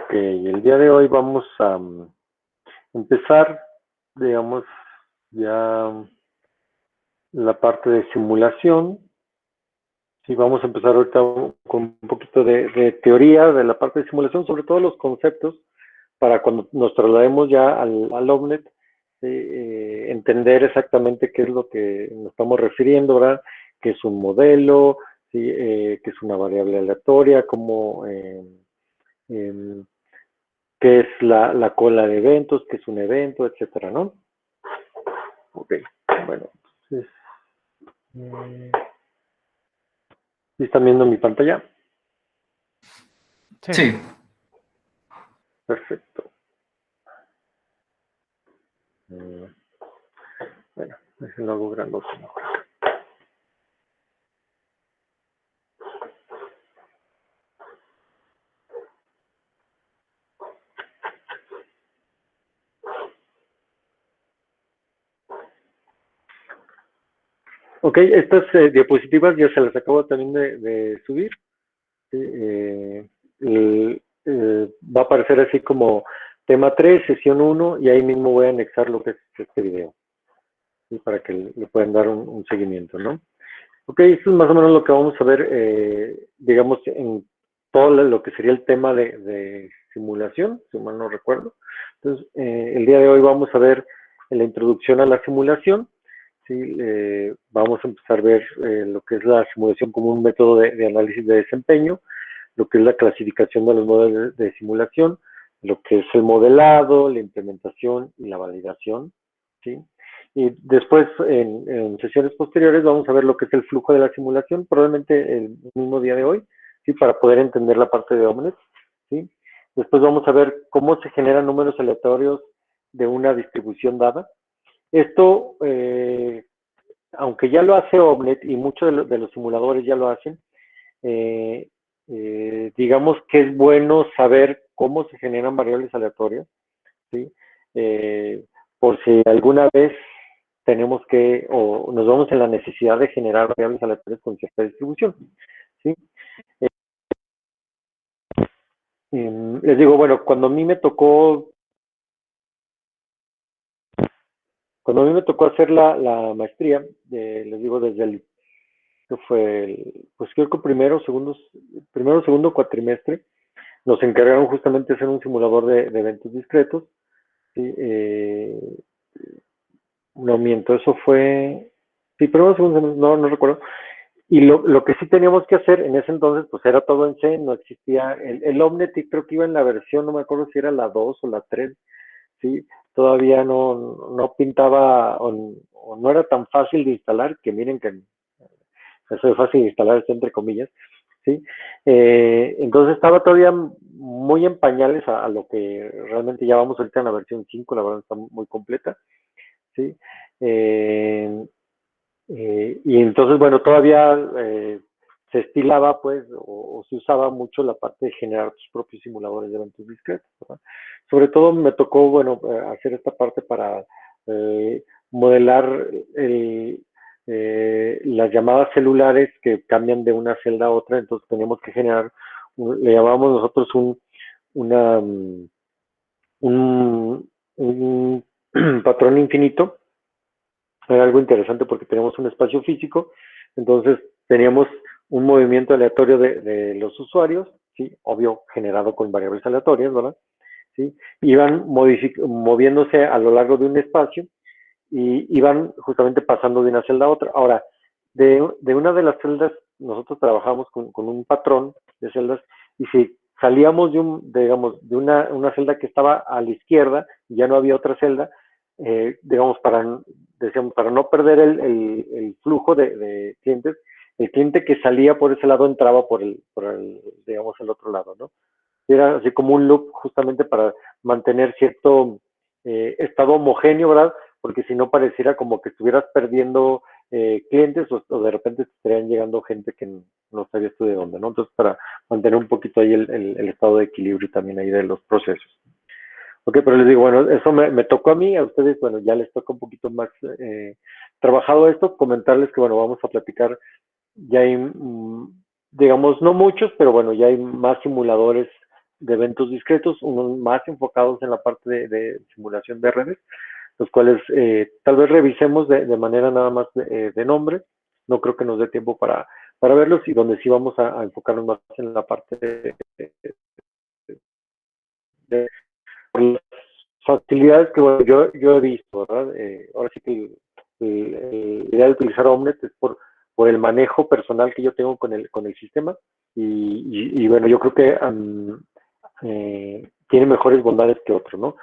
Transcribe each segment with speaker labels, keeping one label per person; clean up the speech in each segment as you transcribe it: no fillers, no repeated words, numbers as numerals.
Speaker 1: Ok, el día de hoy vamos a empezar, digamos, ya la parte de simulación. Sí, vamos a empezar ahorita con un poquito de teoría de la parte de simulación, sobre todo los conceptos, para cuando nos traslademos ya al OVNET, entender exactamente qué es lo que nos estamos refiriendo, ¿verdad? Qué es un modelo, ¿sí? Qué es una variable aleatoria, cómo, em, qué es la cola de eventos, qué es un evento, etcétera, ¿no? Ok, bueno, entonces, ¿sí están viendo mi pantalla?
Speaker 2: Sí.
Speaker 1: Perfecto. Bueno, déjenlo hago grandote. Ok, estas diapositivas ya se las acabo también de subir. Sí, va a aparecer así como tema 3, sesión 1, y ahí mismo voy a anexar lo que es este video, ¿sí? Para que le puedan dar un seguimiento, ¿no? Ok, esto es más o menos lo que vamos a ver, digamos, en todo lo que sería el tema de simulación, si mal no recuerdo. Entonces, el día de hoy vamos a ver la introducción a la simulación. ¿Sí? Vamos a empezar a ver lo que es la simulación como un método de análisis de desempeño, lo que es la clasificación de los modelos de simulación, lo que es el modelado, la implementación y la validación, ¿sí? Y después, en sesiones posteriores, vamos a ver lo que es el flujo de la simulación, probablemente el mismo día de hoy, ¿sí? Para poder entender la parte de Omnet, ¿sí? Después vamos a ver cómo se generan números aleatorios de una distribución dada. Esto, aunque ya lo hace Omnet y muchos de los simuladores ya lo hacen, eh, digamos que es bueno saber cómo se generan variables aleatorias, ¿sí? Eh, por si alguna vez tenemos que, o nos vamos en la necesidad de generar variables aleatorias con cierta distribución, ¿sí? Eh, les digo, bueno, cuando a mí me tocó hacer la maestría, les digo, desde que fue pues creo que primero, segundo cuatrimestre, nos encargaron justamente de hacer un simulador de eventos discretos, ¿sí? No miento, eso fue, sí, primero, segundo semestre, no recuerdo. Y lo que sí teníamos que hacer en ese entonces, pues era todo en C, no existía el Omnet, y creo que iba en la versión, no me acuerdo si era la 2 o la 3, ¿sí? Todavía no pintaba o no era tan fácil de instalar, que miren que eso de fácil de instalar está entre comillas, ¿sí? Entonces estaba todavía muy en pañales a lo que realmente ya vamos ahorita en la versión 5, la verdad está muy completa, ¿sí? Eh, y entonces, bueno, todavía se estilaba, pues, o se usaba mucho la parte de generar tus propios simuladores de eventos discretos, ¿verdad? Sobre todo me tocó, bueno, hacer esta parte para modelar las llamadas celulares que cambian de una celda a otra, entonces teníamos que generar, le llamamos nosotros una, un patrón infinito. Era algo interesante porque teníamos un espacio físico, entonces teníamos un movimiento aleatorio de los usuarios, ¿sí? Obvio, generado con variables aleatorias, ¿verdad? ¿Sí? Iban moviéndose a lo largo de un espacio y iban justamente pasando de una celda a otra. Ahora, de una de las celdas, nosotros trabajamos con un patrón de celdas, y si salíamos digamos, de una celda que estaba a la izquierda y ya no había otra celda, digamos, decíamos, para no perder el flujo de clientes, el cliente que salía por ese lado entraba por el, digamos, el otro lado, ¿no? Era así como un loop justamente para mantener cierto estado homogéneo, ¿verdad? Porque si no pareciera como que estuvieras perdiendo clientes, o de repente te estarían llegando gente que no sabías tú de dónde, ¿no? Entonces, para mantener un poquito ahí el estado de equilibrio también ahí de los procesos. Ok, pero les digo, bueno, eso me tocó a mí, a ustedes, bueno, ya les toca un poquito más trabajado esto, comentarles que, bueno, vamos a platicar, ya hay, digamos, no muchos, pero bueno, ya hay más simuladores de eventos discretos, unos más enfocados en la parte de simulación de redes, los cuales tal vez revisemos de manera nada más de nombre. No creo que nos dé tiempo para verlos, y donde sí vamos a enfocarnos más en la parte de las facilidades que bueno, yo he visto, ¿verdad? Ahora sí que la idea de utilizar Omnet es por el manejo personal que yo tengo con el sistema, y bueno, yo creo que tiene mejores bondades que otros, ¿no?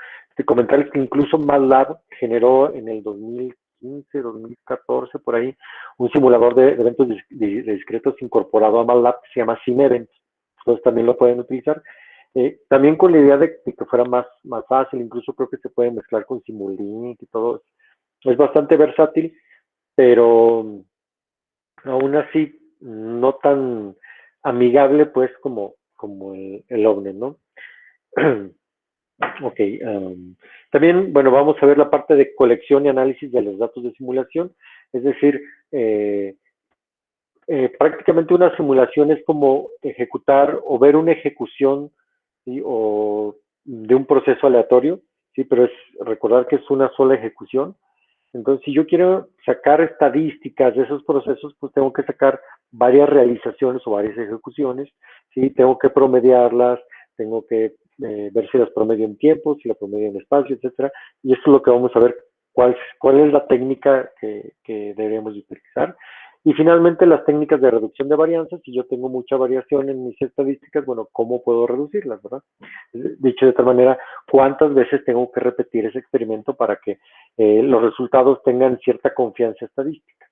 Speaker 1: Comentarles que incluso MATLAB generó en el 2015, 2014, por ahí, un simulador de eventos discretos incorporado a MATLAB que se llama SimEvent. Entonces también lo pueden utilizar. También con la idea de que fuera más fácil, incluso creo que se puede mezclar con Simulink y todo. Es bastante versátil, pero aún así no tan amigable pues como el Omnet, ¿no? Ok. También, bueno, vamos a ver la parte de colección y análisis de los datos de simulación. Es decir, prácticamente una simulación es como ejecutar o ver una ejecución, ¿sí? O de un proceso aleatorio, ¿sí? Pero es recordar que es una sola ejecución. Entonces, si yo quiero sacar estadísticas de esos procesos, pues tengo que sacar varias realizaciones o varias ejecuciones, ¿sí? Tengo que promediarlas, tengo que ver si las promedio en tiempo, si las promedio en espacio, etcétera. Y esto es lo que vamos a ver, cuál es la técnica que debemos utilizar. Y finalmente, las técnicas de reducción de varianzas. Si yo tengo mucha variación en mis estadísticas, bueno, ¿cómo puedo reducirlas, verdad? Dicho de tal manera, ¿cuántas veces tengo que repetir ese experimento para que los resultados tengan cierta confianza estadística?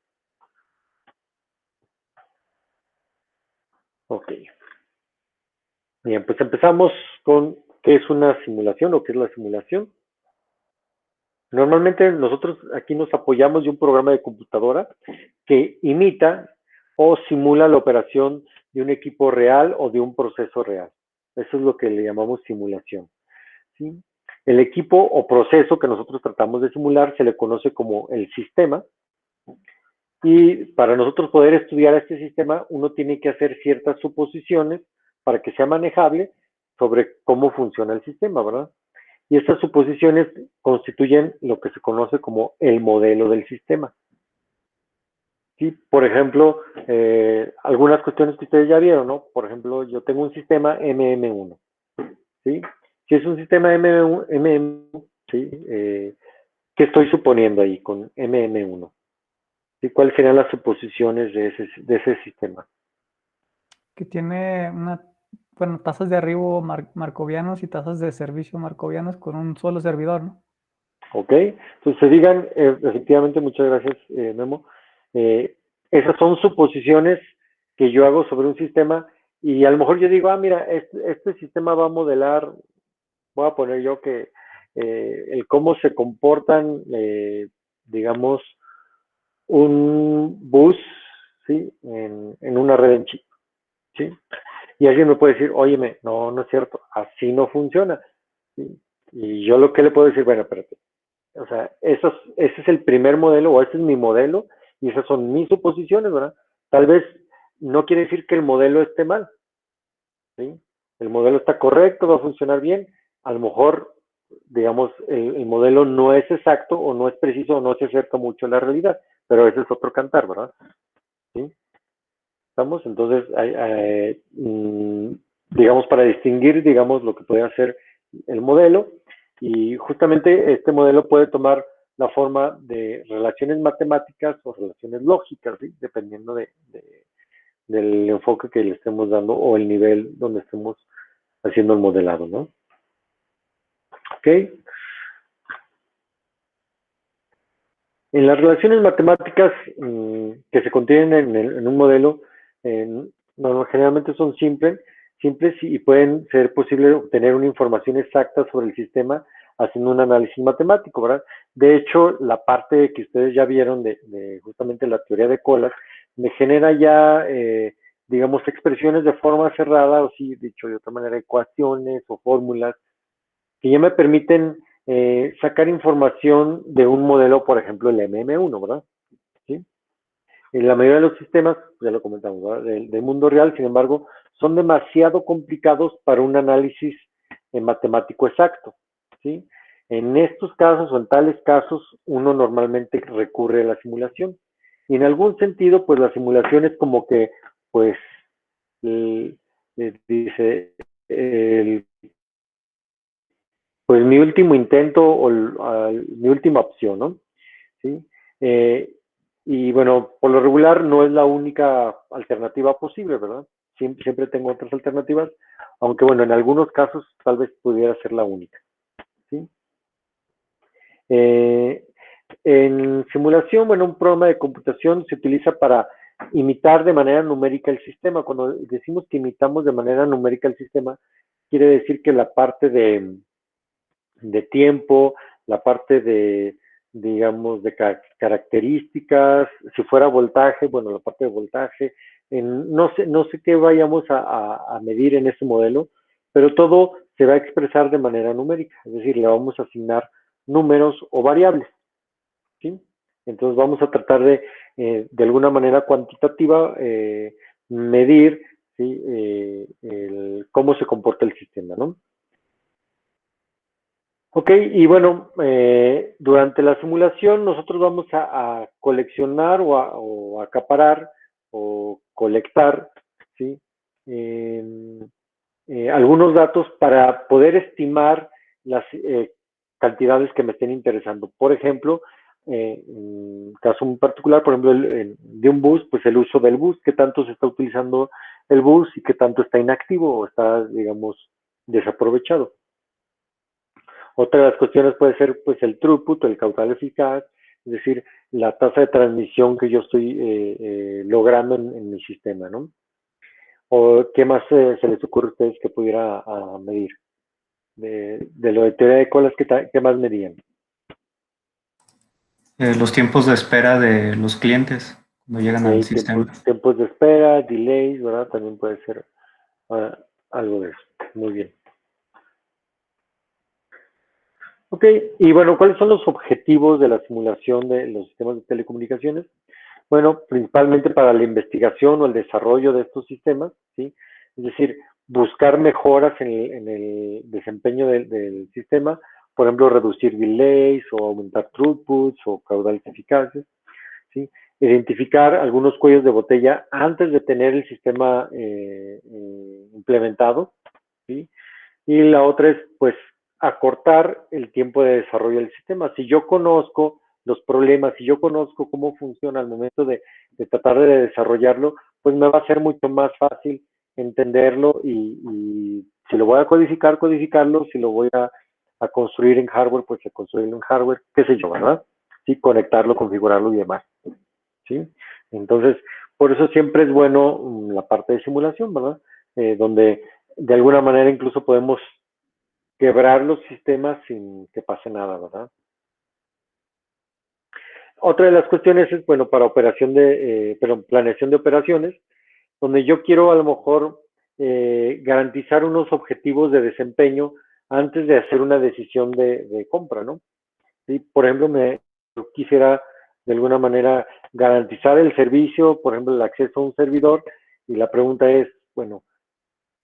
Speaker 1: Ok. Bien, pues empezamos con qué es una simulación o qué es la simulación. Normalmente nosotros aquí nos apoyamos de un programa de computadora que imita o simula la operación de un equipo real o de un proceso real. Eso es lo que le llamamos simulación, ¿sí? El equipo o proceso que nosotros tratamos de simular se le conoce como el sistema, y para nosotros poder estudiar este sistema uno tiene que hacer ciertas suposiciones para que sea manejable sobre cómo funciona el sistema, ¿verdad? Y estas suposiciones constituyen lo que se conoce como el modelo del sistema. ¿Sí? Por ejemplo, algunas cuestiones que ustedes ya vieron, ¿no? Por ejemplo, yo tengo un sistema MM1, ¿sí? Si es un sistema MM1, ¿sí? ¿Qué estoy suponiendo ahí con MM1? ¿Sí? ¿Cuáles serían las suposiciones de ese sistema?
Speaker 2: Que tiene bueno, tasas de arribo marcovianos y tasas de servicio marcovianos con un solo servidor, ¿no?
Speaker 1: ¿Ok? Entonces se digan, efectivamente, muchas gracias, Memo. Esas son suposiciones que yo hago sobre un sistema, y a lo mejor yo digo, mira, este sistema va a modelar, voy a poner yo que el cómo se comportan, digamos, un bus, ¿sí? En una red en chip, ¿sí? Y alguien me puede decir, óyeme, no es cierto, así no funciona, ¿sí? Y yo lo que le puedo decir, bueno, espérate, o sea, ese es el primer modelo, o ese es mi modelo, y esas son mis suposiciones, ¿verdad? Tal vez no quiere decir que el modelo esté mal, ¿sí? El modelo está correcto, va a funcionar bien. A lo mejor, digamos, el modelo no es exacto, o no es preciso, o no se acerca mucho a la realidad, pero ese es otro cantar, ¿verdad? ¿Sí? ¿Estamos? Entonces, digamos, para distinguir, digamos, lo que puede hacer el modelo, y justamente este modelo puede tomar la forma de relaciones matemáticas o relaciones lógicas, ¿sí? Dependiendo del enfoque que le estemos dando o el nivel donde estemos haciendo el modelado, ¿no? ¿Ok? En las relaciones matemáticas que se contienen en un modelo, generalmente son simples, y pueden ser posible obtener una información exacta sobre el sistema haciendo un análisis matemático, ¿verdad? De hecho, la parte que ustedes ya vieron de justamente la teoría de Collas me genera ya, digamos, expresiones de forma cerrada, o sí, dicho de otra manera, ecuaciones o fórmulas que ya me permiten sacar información de un modelo, por ejemplo, el MM1, ¿verdad? ¿Sí? En la mayoría de los sistemas, ya lo comentamos, ¿verdad? Del mundo real, sin embargo, son demasiado complicados para un análisis matemático exacto, ¿sí? En estos casos o en tales casos, uno normalmente recurre a la simulación. Y en algún sentido, pues la simulación es como que, pues, dice, el, pues mi último intento o mi última opción, ¿no? ¿Sí? Y bueno, por lo regular no es la única alternativa posible, ¿verdad? Siempre tengo otras alternativas, aunque bueno, en algunos casos tal vez pudiera ser la única, ¿sí? Eh, en simulación, bueno, un programa de computación se utiliza para imitar de manera numérica el sistema. Cuando decimos que imitamos de manera numérica el sistema, quiere decir que la parte de tiempo, la parte de, digamos, de características, si fuera voltaje, bueno, la parte de voltaje, no sé qué vayamos a medir en ese modelo, pero todo se va a expresar de manera numérica, es decir, le vamos a asignar números o variables, ¿sí? Entonces vamos a tratar de alguna manera cuantitativa, medir, ¿sí? Cómo se comporta el sistema, ¿no? Ok, y bueno, durante la simulación nosotros vamos a coleccionar o a acaparar o colectar, ¿sí? Em, algunos datos para poder estimar las cantidades que me estén interesando. Por ejemplo, en caso muy particular, por ejemplo, de un bus, pues el uso del bus, qué tanto se está utilizando el bus y qué tanto está inactivo o está, digamos, desaprovechado. Otra de las cuestiones puede ser pues el throughput, el caudal eficaz, es decir, la tasa de transmisión que yo estoy logrando en mi sistema, ¿no? ¿O qué más se les ocurre a ustedes que pudiera medir? De lo de teoría de colas, ¿qué más medían?
Speaker 3: Los tiempos de espera de los clientes cuando llegan al
Speaker 1: Ok,
Speaker 3: sistema.
Speaker 1: tiempos de espera, delays, ¿verdad? También puede ser algo de eso. Muy bien. Ok, y bueno, ¿cuáles son los objetivos de la simulación de los sistemas de telecomunicaciones? Bueno, principalmente para la investigación o el desarrollo de estos sistemas, ¿sí? Es decir, buscar mejoras en el desempeño del sistema, por ejemplo, reducir delays o aumentar throughputs o caudales eficaces, ¿sí? Identificar algunos cuellos de botella antes de tener el sistema implementado, ¿sí? Y la otra es, pues, acortar el tiempo de desarrollo del sistema. Si yo conozco los problemas, si yo conozco cómo funciona al momento de tratar de desarrollarlo, pues me va a ser mucho más fácil entenderlo y si lo voy a codificar, codificarlo, si lo voy a construir en hardware, pues a construirlo en hardware, qué sé yo, ¿verdad? Sí, conectarlo, configurarlo y demás, ¿sí? Entonces, por eso siempre es bueno la parte de simulación, ¿verdad? Donde de alguna manera incluso podemos quebrar los sistemas sin que pase nada, ¿verdad? Otra de las cuestiones es, bueno, para planeación de operaciones, donde yo quiero a lo mejor garantizar unos objetivos de desempeño antes de hacer una decisión de compra, ¿no? ¿Sí? Por ejemplo, yo quisiera de alguna manera garantizar el servicio, por ejemplo, el acceso a un servidor, y la pregunta es, bueno,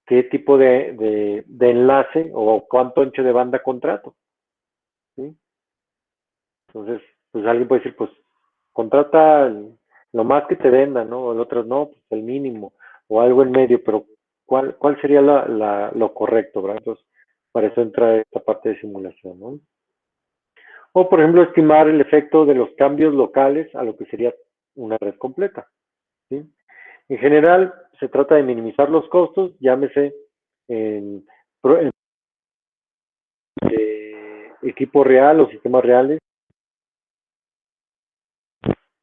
Speaker 1: ¿qué tipo de enlace o cuánto ancho de banda contrato? ¿Sí? Entonces, pues alguien puede decir, pues contrata lo más que te vendan, ¿no? O el otro, no, pues el mínimo, o algo en medio, pero ¿cuál sería lo correcto, ¿verdad? Entonces, para eso entra esta parte de simulación, ¿no? O, por ejemplo, estimar el efecto de los cambios locales a lo que sería una red completa, ¿sí? En general, se trata de minimizar los costos, llámese en, en equipo real o sistemas reales.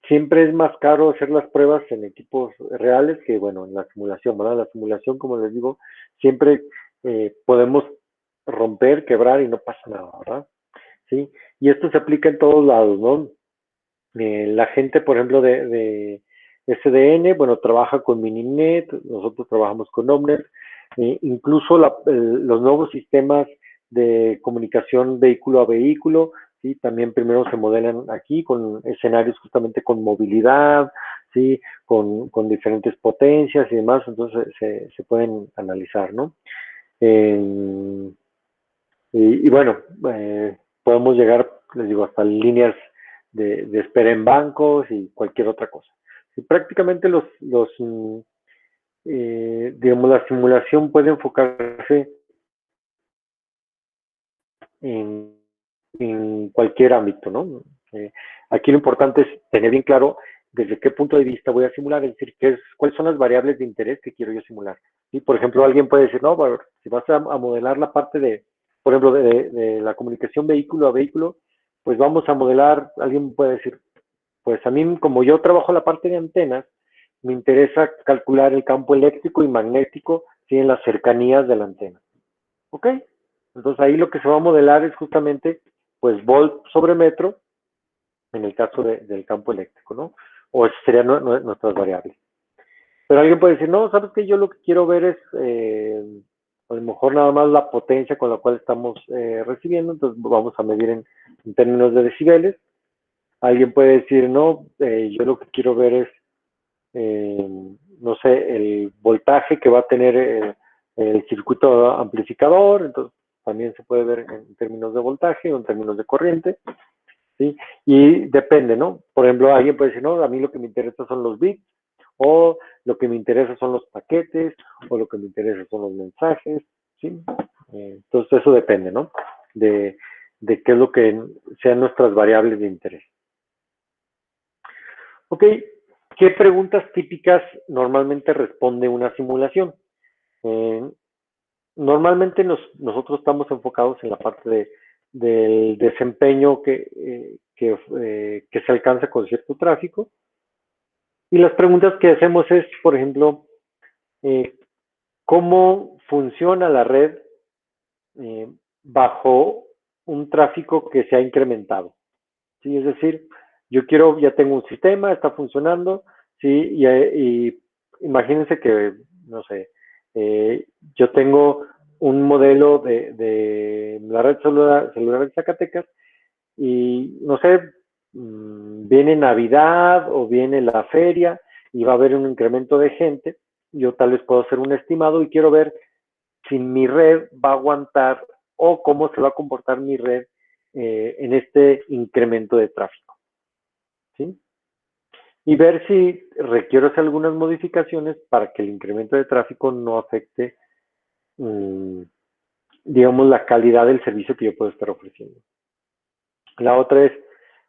Speaker 1: Siempre es más caro hacer las pruebas en equipos reales que, bueno, en la simulación, ¿verdad? La simulación, como les digo, siempre podemos romper, quebrar y no pasa nada, ¿verdad? ¿Sí? Y esto se aplica en todos lados, ¿no? La gente, por ejemplo, de SDN, bueno, trabaja con Mininet, nosotros trabajamos con Omnet, incluso los nuevos sistemas de comunicación vehículo a vehículo, ¿sí? También primero se modelan aquí con escenarios justamente con movilidad, ¿sí? Con diferentes potencias y demás, entonces se pueden analizar, ¿no? Y bueno, podemos llegar, les digo, hasta líneas de espera en bancos y cualquier otra cosa. Y prácticamente digamos, la simulación puede enfocarse en cualquier ámbito, ¿no? Aquí lo importante es tener bien claro desde qué punto de vista voy a simular, es decir, cuáles son las variables de interés que quiero yo simular. ¿Sí? Por ejemplo, alguien puede decir, no, bueno, si vas a modelar la parte de, por ejemplo, de la comunicación vehículo a vehículo, pues vamos a modelar, alguien puede decir, pues a mí, como yo trabajo la parte de antenas, me interesa calcular el campo eléctrico y magnético, ¿sí? En las cercanías de la antena. ¿Ok? Entonces ahí lo que se va a modelar es justamente, pues, volt sobre metro, en el caso del campo eléctrico, ¿no? O esas serían nuestras variables. Pero alguien puede decir, no, ¿sabes qué? Yo lo que quiero ver es, a lo mejor nada más la potencia con la cual estamos recibiendo, entonces vamos a medir en términos de decibeles. Alguien puede decir, no, yo lo que quiero ver es, no sé, el voltaje que va a tener el circuito amplificador, entonces también se puede ver en términos de voltaje o en términos de corriente, ¿sí? Y depende, ¿no? Por ejemplo, alguien puede decir, no, a mí lo que me interesa son los bits, o lo que me interesa son los paquetes, o lo que me interesa son los mensajes, ¿sí? Entonces eso depende, ¿no? De qué es lo que sean nuestras variables de interés. Ok, ¿qué preguntas típicas normalmente responde una simulación? Normalmente nosotros estamos enfocados en la parte del desempeño que se alcanza con cierto tráfico. Y las preguntas que hacemos es, por ejemplo, eh, ¿cómo funciona la red bajo un tráfico que se ha incrementado? ¿Sí? Es decir, ya tengo un sistema, está funcionando, ¿sí? Y imagínense que, no sé, yo tengo un modelo de la red celular de Zacatecas y, no sé, viene Navidad o viene la feria y va a haber un incremento de gente, yo tal vez puedo hacer un estimado y quiero ver si mi red va a aguantar o cómo se va a comportar mi red en este incremento de tráfico, ¿sí? Y ver si requiero hacer algunas modificaciones para que el incremento de tráfico no afecte, digamos, la calidad del servicio que yo puedo estar ofreciendo. La otra es,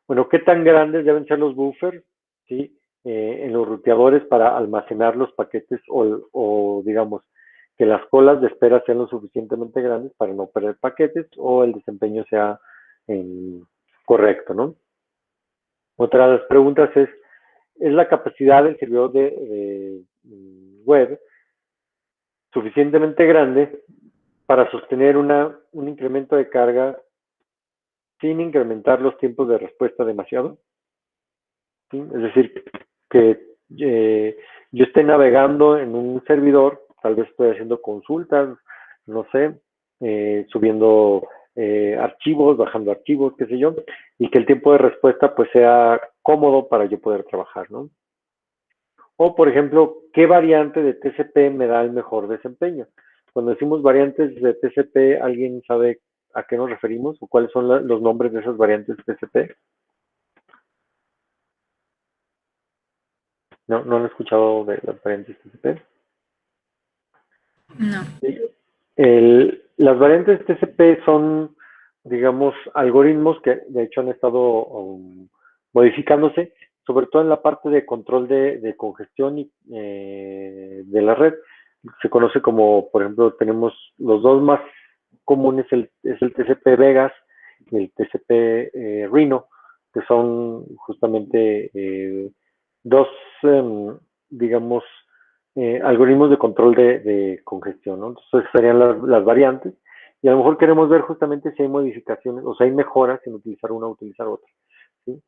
Speaker 1: bueno, ¿qué tan grandes deben ser los buffers, ¿sí? En los ruteadores para almacenar los paquetes o, digamos, que las colas de espera sean lo suficientemente grandes para no perder paquetes o el desempeño sea correcto, ¿no? Otra de las preguntas ¿es la capacidad del servidor de web suficientemente grande para sostener un incremento de carga sin incrementar los tiempos de respuesta demasiado? ¿Sí? Es decir, que yo esté navegando en un servidor, tal vez estoy haciendo consultas, no sé, subiendo archivos, bajando archivos, qué sé yo, y que el tiempo de respuesta pues sea cómodo para yo poder trabajar, ¿no? O, por ejemplo, ¿qué variante de TCP me da el mejor desempeño? Cuando decimos variantes de TCP, ¿alguien sabe a qué nos referimos o cuáles son los nombres de esas variantes de TCP? No han escuchado de las variantes TCP.
Speaker 4: No.
Speaker 1: Las variantes TCP son, digamos, algoritmos que de hecho han estado modificándose, sobre todo en la parte de control de congestión de la red. Se conoce como, por ejemplo, tenemos los dos más comunes, es el TCP Vegas y el TCP Rhino, que son justamente dos, digamos, algoritmos de control de congestión, ¿no? Entonces serían las variantes y a lo mejor queremos ver justamente si hay modificaciones o si hay mejoras en utilizar una o utilizar otra, ¿sí?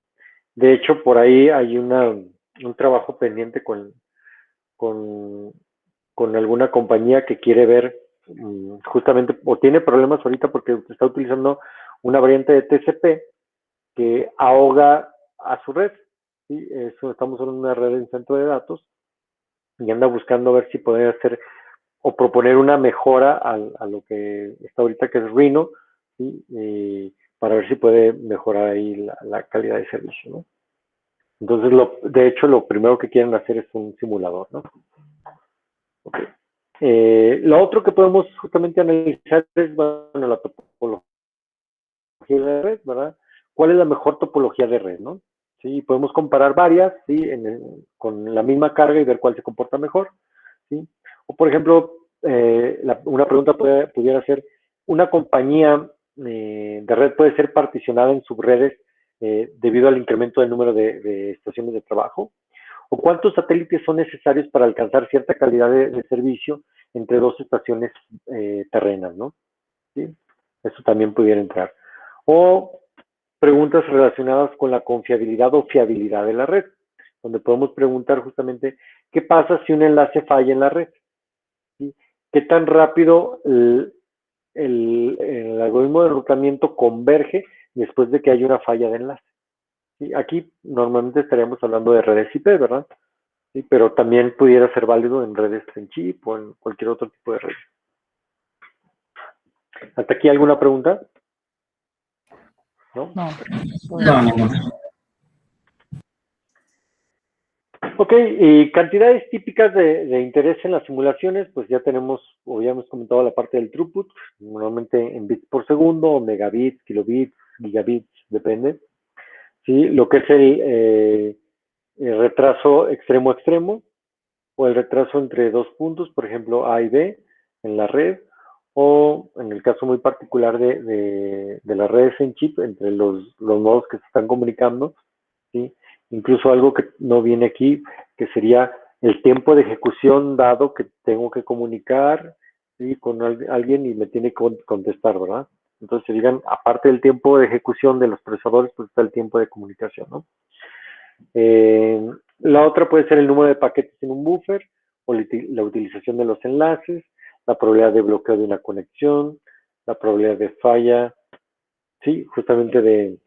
Speaker 1: De hecho, por ahí hay un trabajo pendiente con, con alguna compañía que quiere ver justamente, o tiene problemas ahorita porque está utilizando una variante de TCP que ahoga a su red. ¿sí? Eso, estamos en una red en centro de datos y anda buscando ver si puede hacer o proponer una mejora a lo que está ahorita, que es Rhino, ¿sí? Para ver si puede mejorar ahí la calidad de servicio, ¿no? Entonces, de hecho, lo primero que quieren hacer es un simulador, ¿no? Okay. Lo otro que podemos justamente analizar es, bueno, la topología de red, ¿verdad? ¿Cuál es la mejor topología de red, no? Sí, podemos comparar varias, ¿sí? Con la misma carga y ver cuál se comporta mejor, ¿sí? O, por ejemplo, una pregunta pudiera ser, ¿una compañía de red puede ser particionada en subredes debido al incremento del número de estaciones de trabajo? ¿O cuántos satélites son necesarios para alcanzar cierta calidad de servicio entre dos estaciones terrenas, ¿no? ¿Sí? Eso también pudiera entrar. O preguntas relacionadas con la confiabilidad o fiabilidad de la red, donde podemos preguntar justamente qué pasa si un enlace falla en la red, ¿sí? ¿Qué tan rápido el algoritmo de enrutamiento converge después de que haya una falla de enlace? ¿Sí? Aquí normalmente estaríamos hablando de redes IP, ¿verdad? Sí, pero también pudiera ser válido en redes en chip o en cualquier otro tipo de red. ¿Hasta aquí alguna pregunta? ¿No?
Speaker 2: No.
Speaker 3: No, no, no.
Speaker 1: Ok, y cantidades típicas de interés en las simulaciones, pues ya tenemos, o ya hemos comentado la parte del throughput, normalmente en bits por segundo, o megabits, kilobits, gigabits, depende. ¿Sí? Lo que es el retraso extremo a extremo, o el retraso entre dos puntos, por ejemplo A y B en la red, o en el caso muy particular de las redes en chip, entre los nodos que se están comunicando, ¿sí? Incluso algo que no viene aquí, que sería el tiempo de ejecución dado que tengo que comunicar, ¿sí? Con alguien y me tiene que contestar, ¿verdad? Entonces, digan, aparte del tiempo de ejecución de los procesadores, pues está el tiempo de comunicación, ¿no? La otra puede ser el número de paquetes en un buffer, o la utilización de los enlaces, la probabilidad de bloqueo de una conexión, la probabilidad de falla, sí, justamente de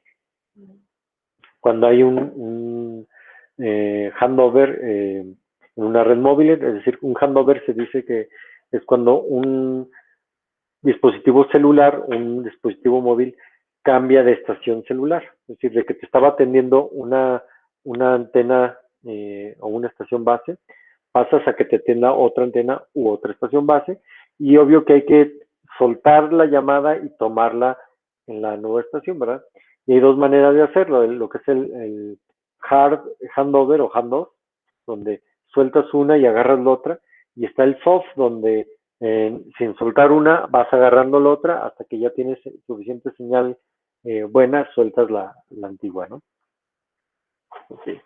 Speaker 1: cuando hay un handover en una red móvil, es decir, un handover se dice que es cuando un dispositivo celular, un dispositivo móvil, cambia de estación celular. Es decir, de que te estaba atendiendo una antena o una estación base, pasas a que te atienda otra antena u otra estación base, y obvio que hay que soltar la llamada y tomarla en la nueva estación, ¿verdad? Y hay dos maneras de hacerlo, lo que es el hard handover o handoff, donde sueltas una y agarras la otra, y está el soft, donde sin soltar una vas agarrando la otra hasta que ya tienes suficiente señal buena, sueltas la antigua, ¿no? Okay.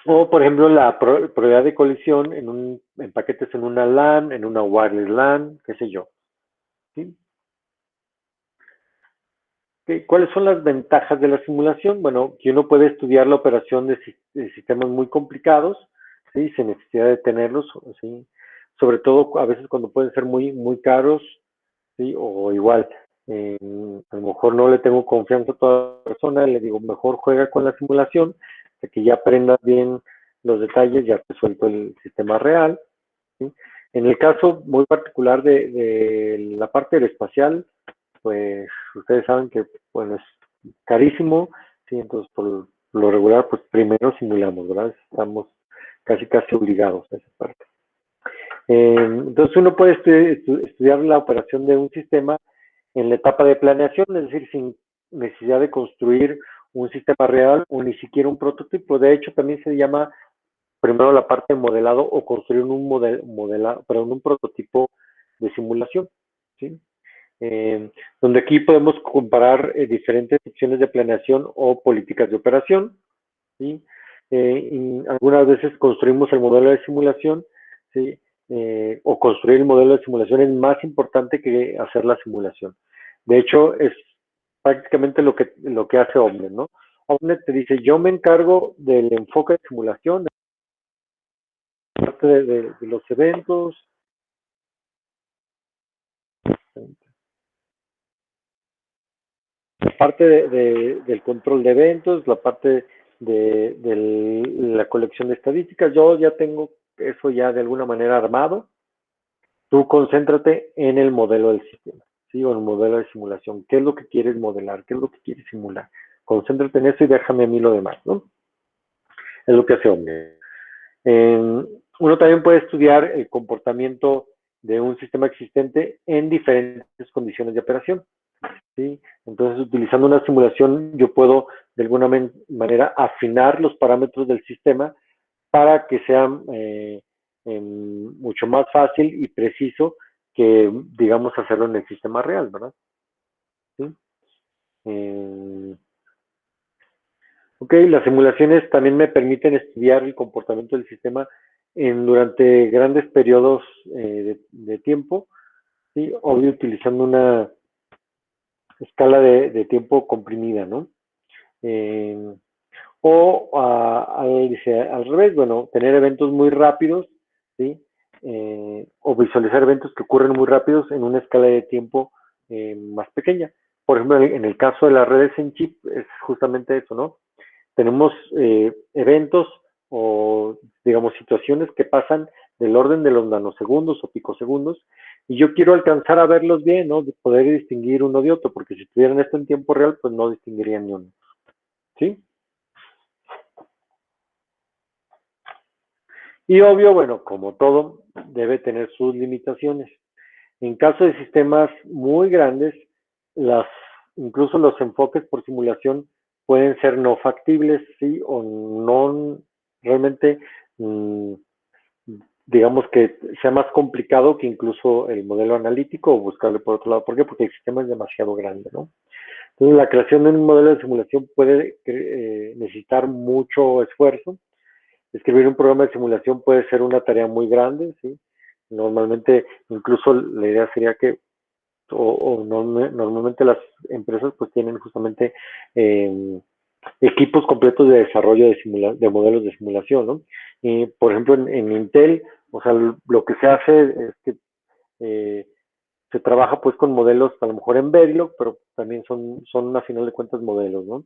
Speaker 1: O, por ejemplo, la probabilidad de colisión en paquetes en una LAN, en una wireless LAN, qué sé yo. ¿Sí? Okay. ¿Cuáles son las ventajas de la simulación? Bueno, que uno puede estudiar la operación de sistemas muy complicados, ¿sí? Sin necesidad de tenerlos, ¿sí? Sobre todo a veces cuando pueden ser muy, muy caros, ¿sí? O igual, a lo mejor no le tengo confianza a toda la persona, le digo, mejor juega con la simulación, de que ya aprendas bien los detalles, ya te suelto el sistema real, ¿sí? En el caso muy particular de la parte del espacial, pues ustedes saben que, bueno, es carísimo, ¿sí? Entonces por lo regular, pues primero simulamos, ¿verdad? Estamos casi obligados a esa parte. Entonces uno puede estudiar la operación de un sistema en la etapa de planeación, es decir, sin necesidad de construir un sistema real o ni siquiera un prototipo. De hecho, también se llama primero la parte de modelado o construir un prototipo de simulación, ¿sí? Donde aquí podemos comparar diferentes opciones de planeación o políticas de operación, ¿sí? Y algunas veces construimos el modelo de simulación, ¿sí? O construir el modelo de simulación es más importante que hacer la simulación. De hecho, es prácticamente lo que hace Omnet, ¿no? Omnet te dice, yo me encargo del enfoque de simulación, parte de los eventos, la parte del control de eventos, la parte de la colección de estadísticas. Yo ya tengo eso ya de alguna manera armado. Tú concéntrate en el modelo del sistema, ¿sí? O en el modelo de simulación. ¿Qué es lo que quieres modelar? ¿Qué es lo que quieres simular? Concéntrate en eso y déjame a mí lo demás, ¿no? Es lo que hace Omni. Uno también puede estudiar el comportamiento de un sistema existente en diferentes condiciones de operación, ¿sí? Entonces, utilizando una simulación, yo puedo de alguna manera afinar los parámetros del sistema para que sea mucho más fácil y preciso que, digamos, hacerlo en el sistema real, ¿verdad? ¿Sí? Ok, las simulaciones también me permiten estudiar el comportamiento del sistema durante grandes periodos de tiempo, ¿sí? Obvio utilizando una escala de tiempo comprimida, ¿no? Al revés, bueno, tener eventos muy rápidos, ¿sí? O visualizar eventos que ocurren muy rápidos en una escala de tiempo más pequeña. Por ejemplo, en el caso de las redes en chip, es justamente eso, ¿no? Tenemos eventos o, digamos, situaciones que pasan del orden de los nanosegundos o picosegundos, y yo quiero alcanzar a verlos bien, ¿no? De poder distinguir uno de otro, porque si tuvieran esto en tiempo real, pues no distinguirían ni uno, ¿sí? Y obvio, bueno, como todo, debe tener sus limitaciones. En caso de sistemas muy grandes, incluso los enfoques por simulación pueden ser no factibles, sí, o no realmente, digamos que sea más complicado que incluso el modelo analítico o buscarle por otro lado. ¿Por qué? Porque el sistema es demasiado grande, ¿no? Entonces, la creación de un modelo de simulación puede necesitar mucho esfuerzo. Escribir un programa de simulación puede ser una tarea muy grande, ¿sí? Normalmente, incluso la idea sería que, normalmente las empresas pues tienen justamente equipos completos de desarrollo de modelos de simulación, ¿no? Por ejemplo, en Intel, o sea, lo que se hace es que se trabaja pues con modelos a lo mejor en Verilog, pero también son a final de cuentas modelos, ¿no?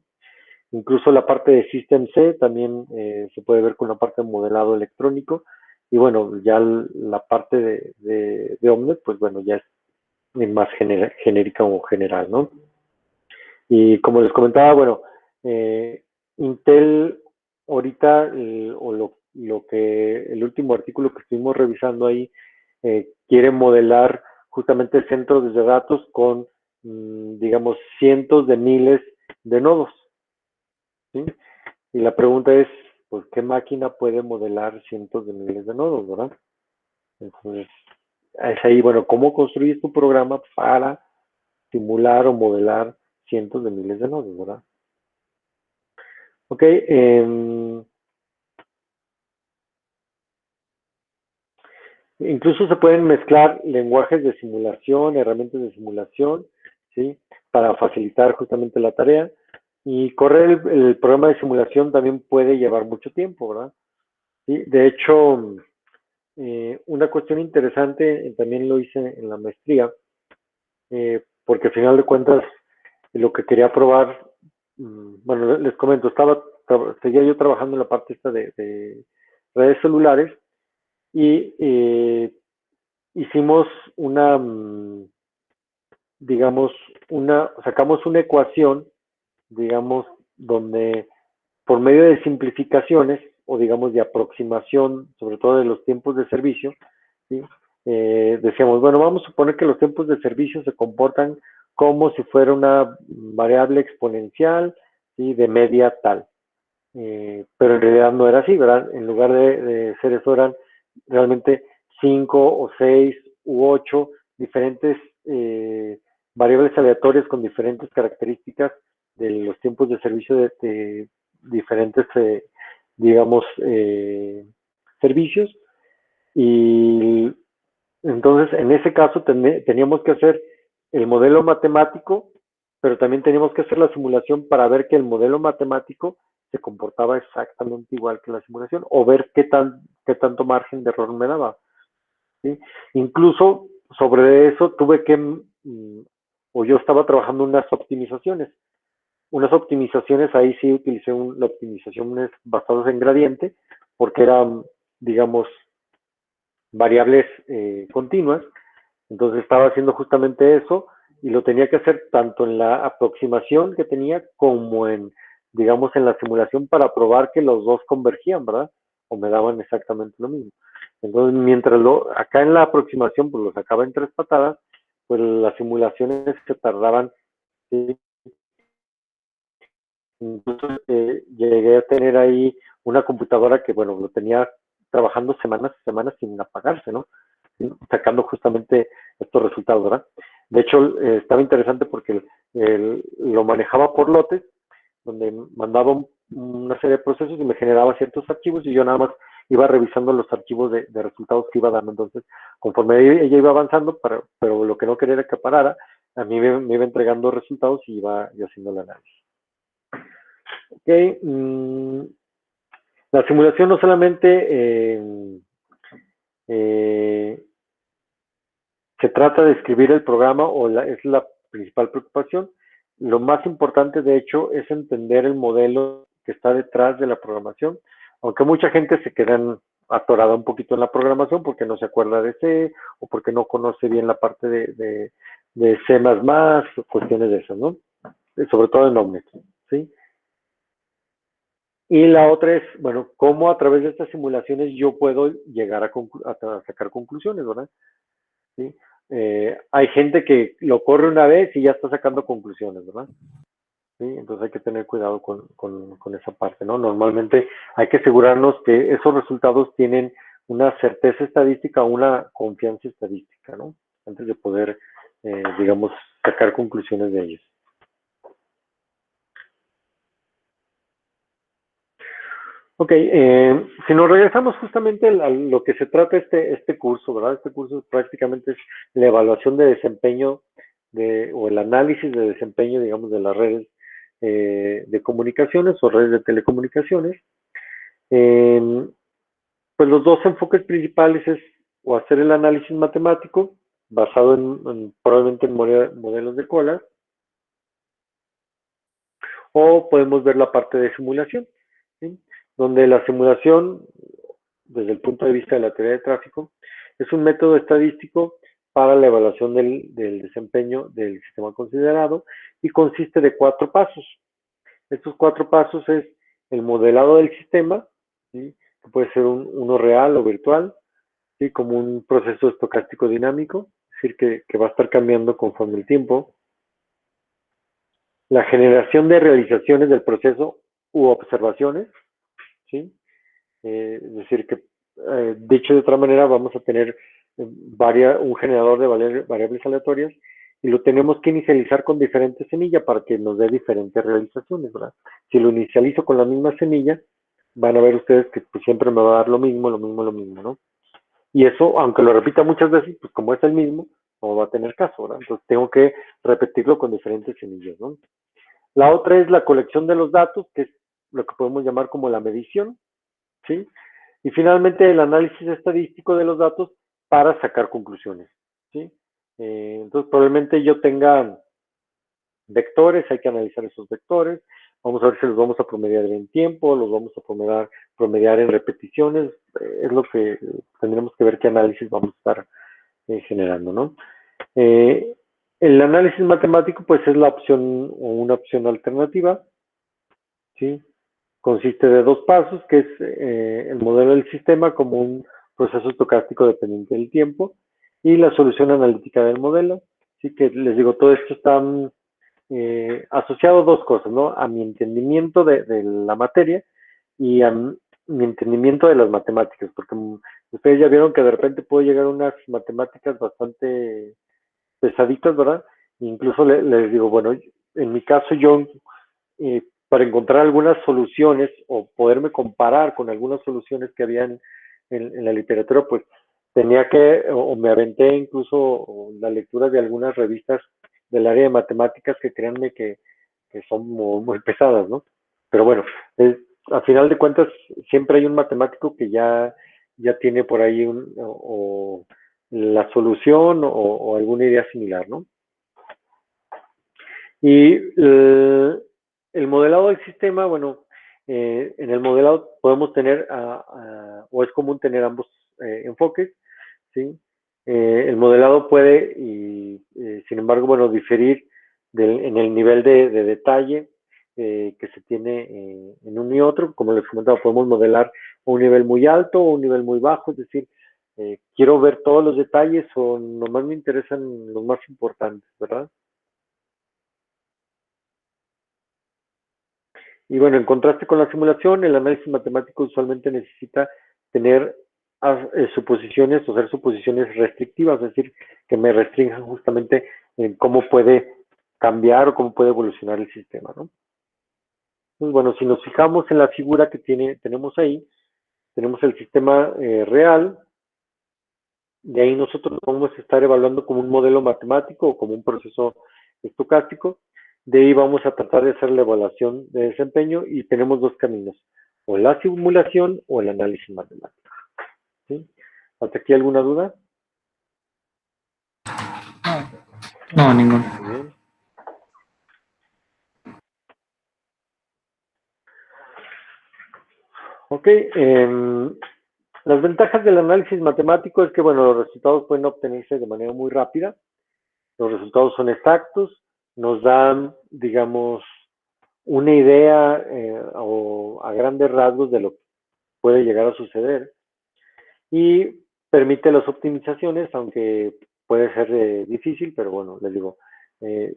Speaker 1: Incluso la parte de System C también se puede ver con la parte de modelado electrónico. Y bueno, ya la parte de Omnet, pues bueno, ya es más genérica o general, ¿no? Y como les comentaba, bueno, Intel ahorita, el último artículo que estuvimos revisando ahí, quiere modelar justamente centros de datos con, digamos, cientos de miles de nodos, ¿sí? Y la pregunta es, pues, ¿qué máquina puede modelar cientos de miles de nodos, verdad? Entonces, es ahí, bueno, ¿cómo construyes tu programa para simular o modelar cientos de miles de nodos, verdad? Ok, incluso se pueden mezclar lenguajes de simulación, herramientas de simulación, ¿sí? Para facilitar justamente la tarea. Y correr el programa de simulación también puede llevar mucho tiempo, ¿verdad? ¿Sí? De hecho, una cuestión interesante, también lo hice en la maestría, porque al final de cuentas lo que quería probar, bueno, les comento, seguía yo trabajando en la parte esta de redes celulares y hicimos digamos, sacamos una ecuación, digamos, donde por medio de simplificaciones o digamos de aproximación, sobre todo de los tiempos de servicio, ¿sí? Decíamos, bueno, vamos a suponer que los tiempos de servicio se comportan como si fuera una variable exponencial, ¿sí? De media tal. Pero en realidad no era así, ¿verdad? En lugar de ser eso, eran realmente 5 o 6 u 8 diferentes variables aleatorias con diferentes características de los tiempos de servicio de diferentes, digamos, servicios. Y entonces, en ese caso, teníamos que hacer el modelo matemático, pero también teníamos que hacer la simulación para ver que el modelo matemático se comportaba exactamente igual que la simulación, o ver qué tanto margen de error me daba, ¿sí? Incluso sobre eso tuve que, o yo estaba trabajando unas optimizaciones. unas optimizaciones, ahí sí utilicé la optimizaciones basadas en gradiente, porque eran, digamos, variables continuas. Entonces estaba haciendo justamente eso y lo tenía que hacer tanto en la aproximación que tenía como en, digamos, en la simulación para probar que los dos convergían, ¿verdad? O me daban exactamente lo mismo. Entonces, mientras acá en la aproximación, pues lo sacaba en 3 patadas, pues las simulaciones se tardaban, ¿sí? Incluso llegué a tener ahí una computadora que, bueno, lo tenía trabajando semanas y semanas sin apagarse, ¿no? Sacando justamente estos resultados, ¿verdad? De hecho, estaba interesante porque lo manejaba por lotes, donde mandaba una serie de procesos y me generaba ciertos archivos y yo nada más iba revisando los archivos de resultados que iba dando. Entonces, conforme ella iba avanzando, pero lo que no quería era que parara, a mí me iba entregando resultados y iba yo haciendo el análisis. Ok, la simulación no solamente se trata de escribir el programa es la principal preocupación. Lo más importante, de hecho, es entender el modelo que está detrás de la programación, aunque mucha gente se queda atorada un poquito en la programación porque no se acuerda de C o porque no conoce bien la parte de C++, o cuestiones de esas, ¿no? Sobre todo en Omnet, ¿sí? Y la otra es, bueno, cómo a través de estas simulaciones yo puedo llegar a sacar conclusiones, ¿verdad? ¿Sí? Hay gente que lo corre una vez y ya está sacando conclusiones, ¿verdad? ¿Sí? Entonces hay que tener cuidado con esa parte, ¿no? Normalmente hay que asegurarnos que esos resultados tienen una certeza estadística o una confianza estadística, ¿no? Antes de poder, digamos, sacar conclusiones de ellos. Ok, si nos regresamos justamente a lo que se trata este curso, ¿verdad? Este curso prácticamente es la evaluación de desempeño o el análisis de desempeño, digamos, de las redes de comunicaciones o redes de telecomunicaciones. Pues los dos enfoques principales es o hacer el análisis matemático basado probablemente en modelos de colas, o podemos ver la parte de simulación, ¿sí? Donde la simulación, desde el punto de vista de la teoría de tráfico, es un método estadístico para la evaluación del desempeño del sistema considerado y consiste de 4 pasos. Estos 4 pasos es el modelado del sistema, ¿sí? Que puede ser uno real o virtual, ¿sí? Como un proceso estocástico dinámico, es decir, que va a estar cambiando conforme el tiempo. La generación de realizaciones del proceso u observaciones, ¿sí? Es decir, que dicho de otra manera, vamos a tener un generador de variables aleatorias y lo tenemos que inicializar con diferentes semillas para que nos dé diferentes realizaciones, ¿verdad? Si lo inicializo con la misma semilla, van a ver ustedes que pues, siempre me va a dar lo mismo, ¿no? Y eso, aunque lo repita muchas veces, pues como es el mismo, no va a tener caso, ¿verdad? Entonces tengo que repetirlo con diferentes semillas, ¿no? La otra es la colección de los datos, que es lo que podemos llamar como la medición, ¿sí? Y finalmente el análisis estadístico de los datos para sacar conclusiones, ¿sí? Entonces probablemente yo tenga vectores, hay que analizar esos vectores, vamos a ver si los vamos a promediar en tiempo, los vamos a promediar en repeticiones, es lo que tendremos que ver qué análisis vamos a estar generando, ¿no? El análisis matemático pues es la opción o una opción alternativa, ¿sí? Consiste de 2 pasos, que es el modelo del sistema como un proceso estocástico dependiente del tiempo y la solución analítica del modelo. Así que les digo, todo esto está asociado a 2 cosas, ¿no? A mi entendimiento de la materia y a mi entendimiento de las matemáticas, porque ustedes ya vieron que de repente puedo llegar a unas matemáticas bastante pesaditas, ¿verdad? Incluso les digo, bueno, en mi caso yo para encontrar algunas soluciones o poderme comparar con algunas soluciones que habían en la literatura, pues tenía que, o me aventé incluso la lectura de algunas revistas del área de matemáticas que créanme que son muy pesadas, ¿no? Pero bueno, a final de cuentas siempre hay un matemático que ya tiene por ahí la solución o alguna idea similar, ¿no? Y el modelado del sistema, bueno, en el modelado podemos tener, o es común tener ambos enfoques, ¿sí? El modelado puede, sin embargo, bueno, diferir en el nivel de detalle que se tiene en uno y otro. Como les comentaba, podemos modelar un nivel muy alto o un nivel muy bajo, es decir, quiero ver todos los detalles o nomás me interesan los más importantes, ¿verdad? Y bueno, en contraste con la simulación, el análisis matemático usualmente necesita tener suposiciones o hacer suposiciones restrictivas, es decir, que me restrinjan justamente en cómo puede cambiar o cómo puede evolucionar el sistema, ¿no? Entonces, bueno, si nos fijamos en la figura que tenemos ahí, tenemos el sistema real, de ahí nosotros vamos a estar evaluando como un modelo matemático o como un proceso estocástico. De ahí vamos a tratar de hacer la evaluación de desempeño y tenemos dos caminos, o la simulación o el análisis matemático. ¿Sí? ¿Hasta aquí alguna duda?
Speaker 3: No, ninguno.
Speaker 1: Muy bien. Ok, las ventajas del análisis matemático es que, bueno, los resultados pueden obtenerse de manera muy rápida, los resultados son exactos, nos dan, digamos, una idea o a grandes rasgos de lo que puede llegar a suceder y permite las optimizaciones, aunque puede ser difícil, pero bueno, les digo, eh,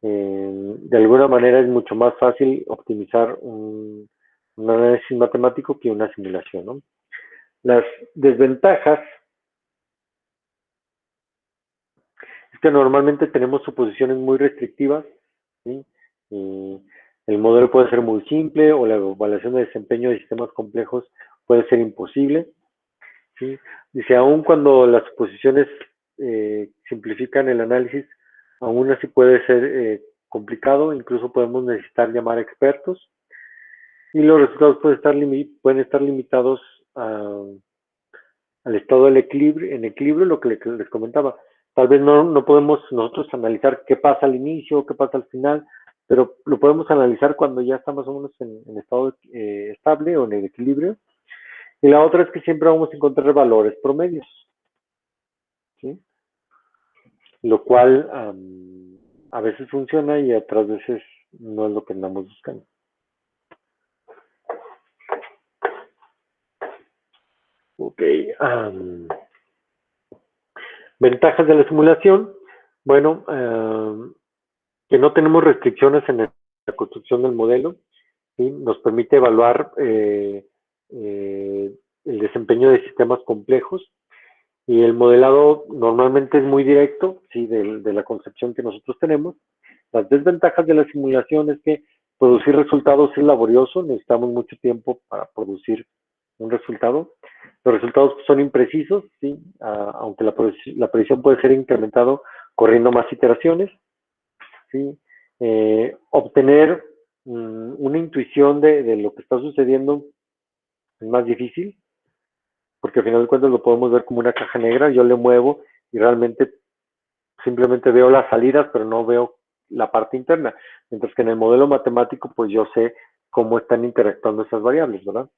Speaker 1: de alguna manera es mucho más fácil optimizar un análisis matemático que una simulación, ¿no? Las desventajas es que normalmente tenemos suposiciones muy restrictivas, ¿sí? Y el modelo puede ser muy simple o la evaluación de desempeño de sistemas complejos puede ser imposible, ¿sí? Dice, aun cuando las suposiciones simplifican el análisis, aún así puede ser complicado, incluso podemos necesitar llamar a expertos y los resultados pueden estar limitados al estado del equilibrio, en equilibrio, lo que les comentaba. Tal vez no podemos nosotros analizar qué pasa al inicio, qué pasa al final, pero lo podemos analizar cuando ya está más o menos en estado estable o en el equilibrio. Y la otra es que siempre vamos a encontrar valores promedios, ¿sí? Lo cual a veces funciona y otras veces no es lo que andamos buscando. Ok. Ventajas de la simulación. Bueno, que no tenemos restricciones en la construcción del modelo, ¿sí? Nos permite evaluar el desempeño de sistemas complejos y el modelado normalmente es muy directo, ¿sí? de la concepción que nosotros tenemos. Las desventajas de la simulación es que producir resultados es laborioso, necesitamos mucho tiempo para producir un resultado. Los resultados son imprecisos, ¿sí? Aunque la predicción puede ser incrementado corriendo más iteraciones, ¿sí? Obtener una intuición de lo que está sucediendo es más difícil, porque al final de cuentas lo podemos ver como una caja negra, yo le muevo y realmente simplemente veo las salidas, pero no veo la parte interna, mientras que en el modelo matemático pues yo sé cómo están interactuando esas variables, ¿verdad?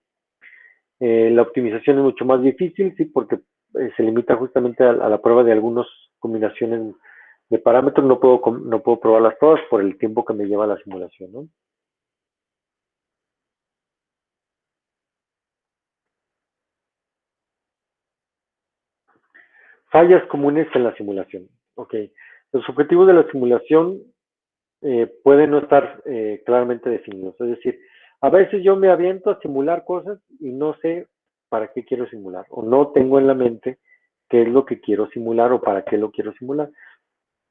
Speaker 1: La optimización es mucho más difícil, sí, porque se limita justamente a la prueba de algunas combinaciones de parámetros, no puedo probarlas todas por el tiempo que me lleva la simulación, ¿no? Fallas comunes en la simulación. Ok. Los objetivos de la simulación pueden no estar claramente definidos. Es decir, a veces yo me aviento a simular cosas y no sé para qué quiero simular, o no tengo en la mente qué es lo que quiero simular o para qué lo quiero simular,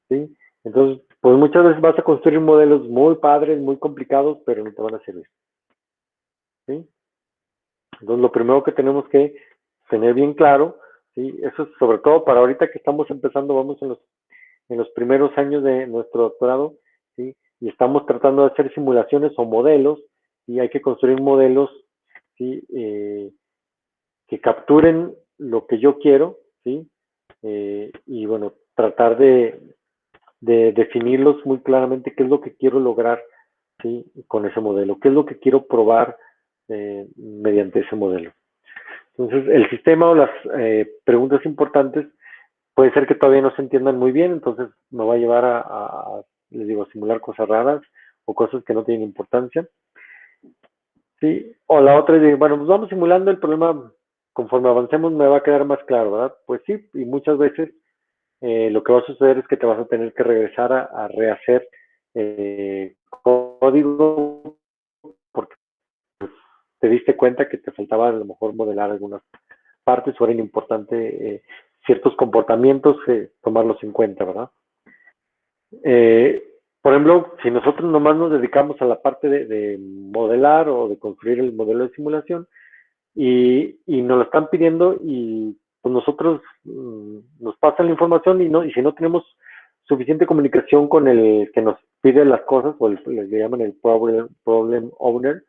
Speaker 1: ¿sí? Entonces, pues muchas veces vas a construir modelos muy padres, muy complicados, pero no te van a servir, ¿sí? Entonces, lo primero que tenemos que tener bien claro, ¿sí? Eso es sobre todo para ahorita que estamos empezando, vamos en los primeros años de nuestro doctorado, ¿sí? Y estamos tratando de hacer simulaciones o modelos, y hay que construir modelos, ¿sí? Que capturen lo que yo quiero, ¿sí? Y bueno, tratar de definirlos muy claramente qué es lo que quiero lograr ¿sí? Con ese modelo. ¿Qué es lo que quiero probar mediante ese modelo? Entonces, el sistema o las preguntas importantes puede ser que todavía no se entiendan muy bien, entonces me va a llevar les digo, a simular cosas raras o cosas que no tienen importancia. ¿Sí? O la otra es de, bueno, pues vamos simulando el problema, conforme avancemos me va a quedar más claro, ¿verdad? Pues sí, y muchas veces lo que va a suceder es que te vas a tener que regresar a rehacer código porque pues, te diste cuenta que te faltaba a lo mejor modelar algunas partes o era importante ciertos comportamientos, tomarlos en cuenta, ¿verdad? Por ejemplo, si nosotros nomás nos dedicamos a la parte de modelar o de construir el modelo de simulación y nos lo están pidiendo y pues nosotros nos pasan la información y si no tenemos suficiente comunicación con el que nos pide las cosas o le llaman el problem owner,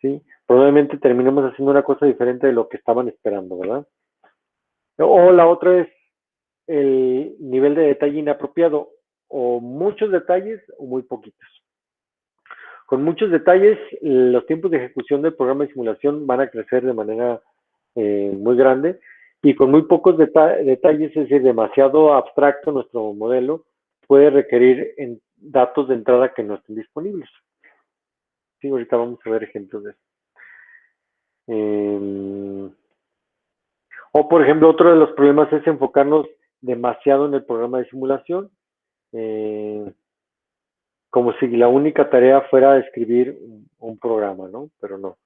Speaker 1: ¿sí? Probablemente terminemos haciendo una cosa diferente de lo que estaban esperando, ¿verdad? O la otra es el nivel de detalle inapropiado, o muchos detalles o muy poquitos. Con muchos detalles, los tiempos de ejecución del programa de simulación van a crecer de manera muy grande y con muy pocos detalles, es decir, demasiado abstracto nuestro modelo, puede requerir datos de entrada que no estén disponibles. Sí, ahorita vamos a ver ejemplos de eso. O, por ejemplo, otro de los problemas es enfocarnos demasiado en el programa de simulación, como si la única tarea fuera escribir un programa, ¿no? Pero no.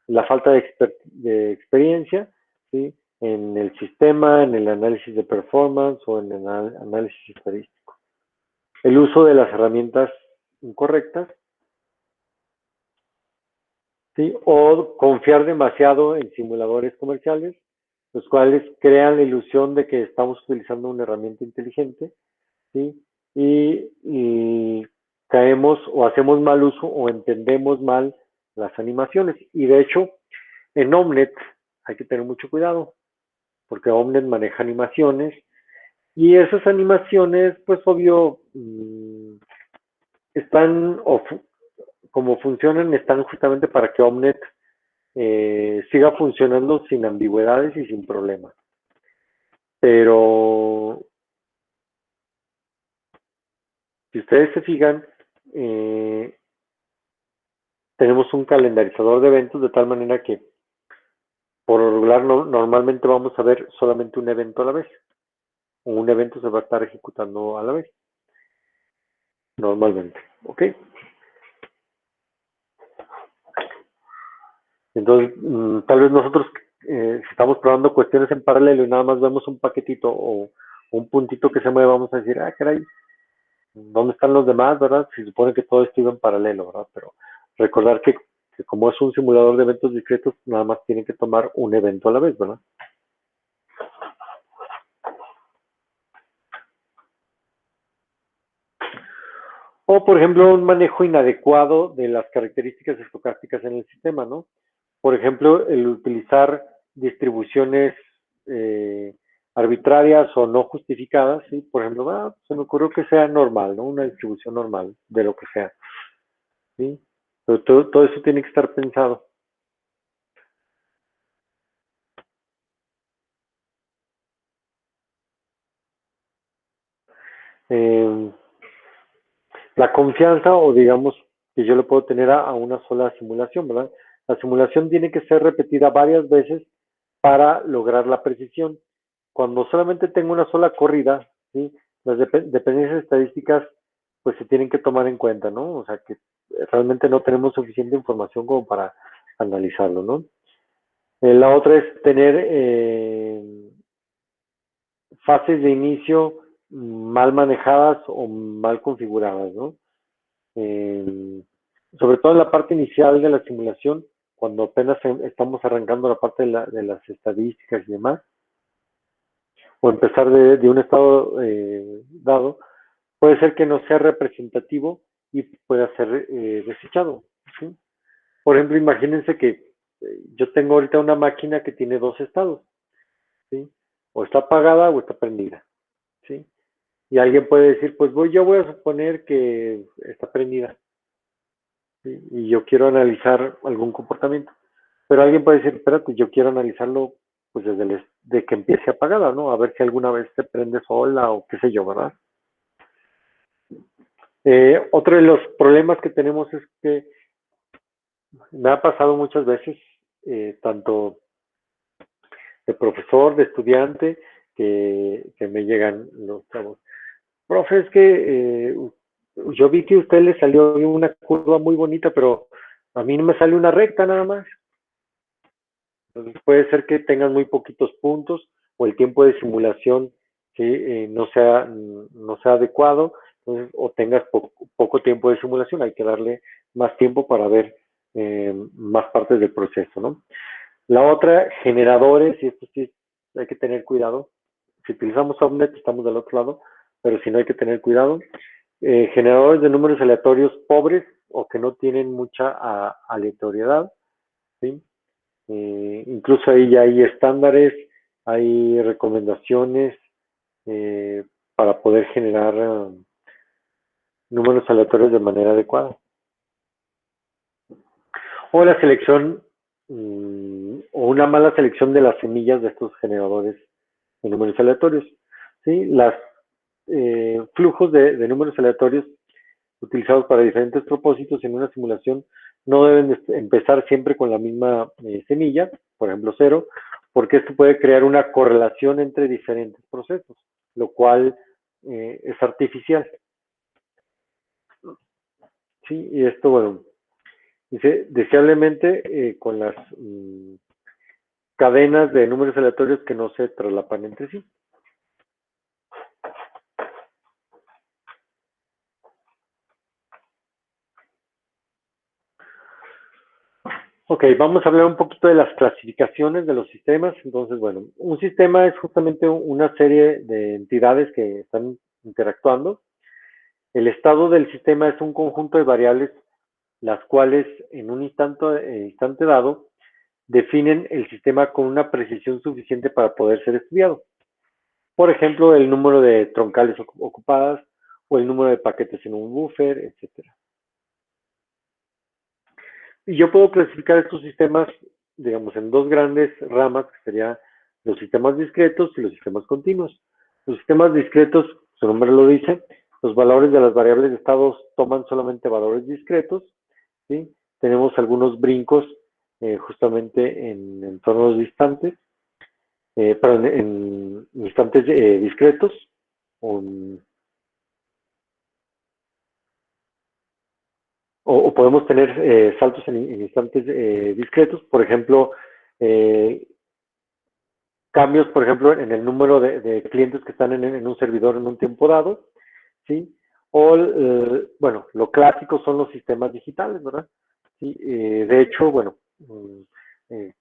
Speaker 1: La falta de experiencia, ¿sí? En el sistema, en el análisis de performance o en el análisis estadístico. El uso de las herramientas incorrectas, ¿sí? O confiar demasiado en simuladores comerciales, los cuales crean la ilusión de que estamos utilizando una herramienta inteligente, ¿sí? Y caemos o hacemos mal uso o entendemos mal las animaciones. Y de hecho, en Omnet hay que tener mucho cuidado, porque Omnet maneja animaciones y esas animaciones, pues obvio, están, como funcionan, están justamente para que Omnet siga funcionando sin ambigüedades y sin problemas. Pero si ustedes se fijan, tenemos un calendarizador de eventos de tal manera que por lo regular normalmente vamos a ver solamente un evento a la vez. O un evento se va a estar ejecutando a la vez. Normalmente. ¿Ok? Entonces, tal vez nosotros, si estamos probando cuestiones en paralelo y nada más vemos un paquetito o un puntito que se mueve, vamos a decir, ah, caray, ¿dónde están los demás, verdad? Se supone que todo esto iba en paralelo, ¿verdad? Pero recordar que como es un simulador de eventos discretos, nada más tienen que tomar un evento a la vez, ¿verdad? O, por ejemplo, un manejo inadecuado de las características estocásticas en el sistema, ¿no? Por ejemplo, el utilizar distribuciones arbitrarias o no justificadas, ¿sí? Por ejemplo, se me ocurrió que sea normal, ¿no? Una distribución normal de lo que sea, ¿sí? Pero todo eso tiene que estar pensado. La confianza, o digamos que yo le puedo tener a una sola simulación, ¿verdad? La simulación tiene que ser repetida varias veces para lograr la precisión. Cuando solamente tengo una sola corrida, ¿sí? Las dependencias estadísticas pues se tienen que tomar en cuenta, ¿no? O sea que realmente no tenemos suficiente información como para analizarlo, ¿no? La otra es tener fases de inicio mal manejadas o mal configuradas, ¿no? Sobre todo en la parte inicial de la simulación, cuando apenas estamos arrancando la parte de las estadísticas y demás, o empezar de un estado dado, puede ser que no sea representativo y pueda ser desechado, ¿sí? Por ejemplo, imagínense que yo tengo ahorita una máquina que tiene dos estados, ¿sí? O está apagada o está prendida, ¿sí? Y alguien puede decir, pues yo voy a suponer que está prendida. ¿sí? Y yo quiero analizar algún comportamiento. Pero alguien puede decir, espérate, yo quiero analizarlo pues de que empiece apagada, ¿no? A ver si alguna vez se prende sola o qué sé yo, ¿verdad? Otro de los problemas que tenemos es que me ha pasado muchas veces, tanto de profesor, de estudiante, que me llegan los chavos. Profe, es que yo vi que a usted le salió una curva muy bonita, pero a mí no me sale una recta nada más. Entonces puede ser que tengan muy poquitos puntos o el tiempo de simulación ¿sí? No sea adecuado, entonces, o tengas poco tiempo de simulación, hay que darle más tiempo para ver más partes del proceso, ¿no? La otra, generadores, y esto sí hay que tener cuidado. Si utilizamos Omnet, estamos del otro lado, pero si no hay que tener cuidado. Generadores de números aleatorios pobres o que no tienen mucha aleatoriedad, ¿sí? Incluso ahí ya hay estándares, hay recomendaciones para poder generar números aleatorios de manera adecuada. O la selección o una mala selección de las semillas de estos generadores de números aleatorios. ¿Sí? Los flujos de números aleatorios utilizados para diferentes propósitos en una simulación no deben empezar siempre con la misma semilla, por ejemplo 0, porque esto puede crear una correlación entre diferentes procesos, lo cual es artificial. ¿Sí? Y esto, bueno, dice, deseablemente con las cadenas de números aleatorios que no se traslapan entre sí. Ok, vamos a hablar un poquito de las clasificaciones de los sistemas. Entonces, bueno, un sistema es justamente una serie de entidades que están interactuando. El estado del sistema es un conjunto de variables, las cuales en un instante dado definen el sistema con una precisión suficiente para poder ser estudiado. Por ejemplo, el número de troncales ocupadas o el número de paquetes en un buffer, etcétera. Y yo puedo clasificar estos sistemas, digamos, en dos grandes ramas, que serían los sistemas discretos y los sistemas continuos. Los sistemas discretos, su nombre lo dice, los valores de las variables de estados toman solamente valores discretos, ¿sí? Tenemos algunos brincos justamente en entornos distantes, perdón, en instantes discretos, un, o podemos tener saltos en instantes discretos, por ejemplo, eh, cambios, por ejemplo, en el número de clientes que están en un servidor en un tiempo dado, ¿sí? O, bueno, lo clásico son los sistemas digitales, ¿verdad? ¿Sí? De hecho, bueno, eh,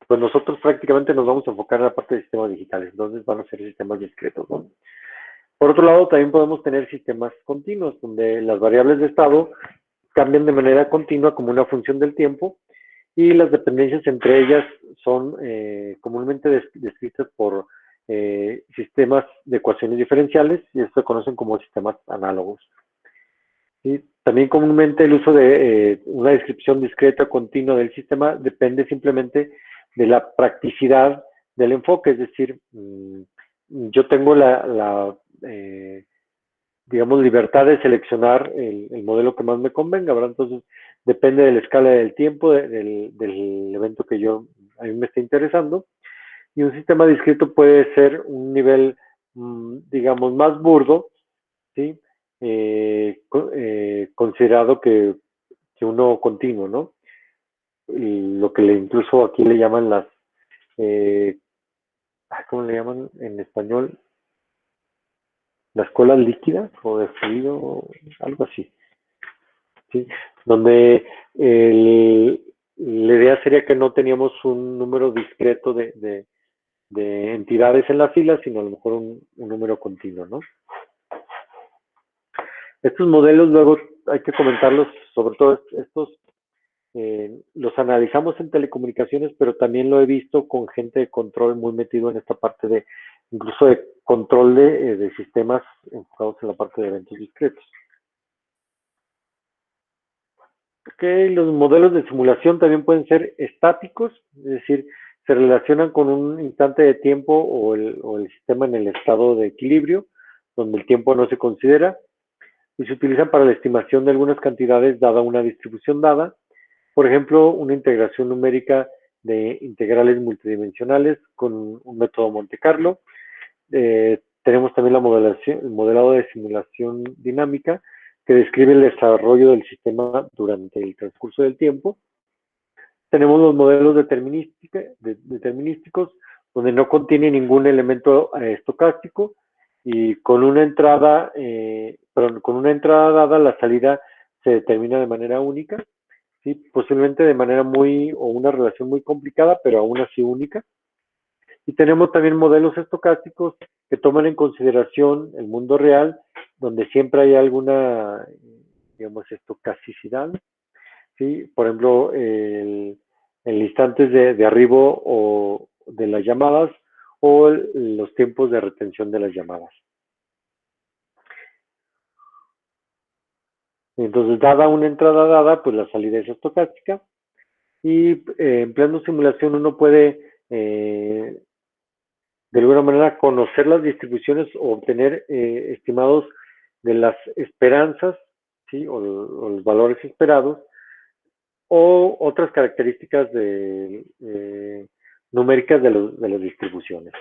Speaker 1: pues nosotros prácticamente nos vamos a enfocar en la parte de sistemas digitales, entonces van a ser sistemas discretos, ¿no? Por otro lado, también podemos tener sistemas continuos, donde las variables de estado cambian de manera continua como una función del tiempo y las dependencias entre ellas son comúnmente descritas por sistemas de ecuaciones diferenciales y estos se conocen como sistemas análogos. ¿Sí? También comúnmente el uso de una descripción discreta continua del sistema depende simplemente de la practicidad del enfoque, es decir, yo tengo digamos, libertad de seleccionar el modelo que más me convenga, ¿verdad? Entonces, depende de la escala del tiempo, del evento que a mí me esté interesando. Y un sistema discreto puede ser un nivel, digamos, más burdo, ¿sí? Considerado que uno continuo, ¿no? Y lo que incluso aquí le llaman eh, ¿cómo le llaman en español? Las colas líquidas o de fluido, algo así. ¿Sí? Donde la idea sería que no teníamos un número discreto de entidades en la fila, sino a lo mejor un número continuo, ¿no? Estos modelos luego hay que comentarlos, sobre todo estos, los analizamos en telecomunicaciones, pero también lo he visto con gente de control muy metido en esta parte incluso de control de sistemas enfocados en la parte de eventos discretos. Ok, los modelos de simulación también pueden ser estáticos, es decir, se relacionan con un instante de tiempo o el sistema en el estado de equilibrio, donde el tiempo no se considera, y se utilizan para la estimación de algunas cantidades dada una distribución dada. Por ejemplo, una integración numérica de integrales multidimensionales con un método Monte Carlo. Tenemos también el modelado de simulación dinámica, que describe el desarrollo del sistema durante el transcurso del tiempo. Tenemos los modelos determinísticos, donde no contiene ningún elemento estocástico y con una entrada, con una entrada dada, la salida se determina de manera única, ¿sí? Posiblemente de manera o una relación muy complicada, pero aún así única. Y tenemos también modelos estocásticos que toman en consideración el mundo real, donde siempre hay alguna, digamos, estocasticidad, ¿sí? Por ejemplo, el instantes de arribo o de las llamadas o los tiempos de retención de las llamadas. Entonces, dada una entrada dada, pues la salida es estocástica. Y empleando simulación uno puede de alguna manera conocer las distribuciones o obtener estimados de las esperanzas, ¿sí? O los valores esperados, o otras características numéricas de las distribuciones.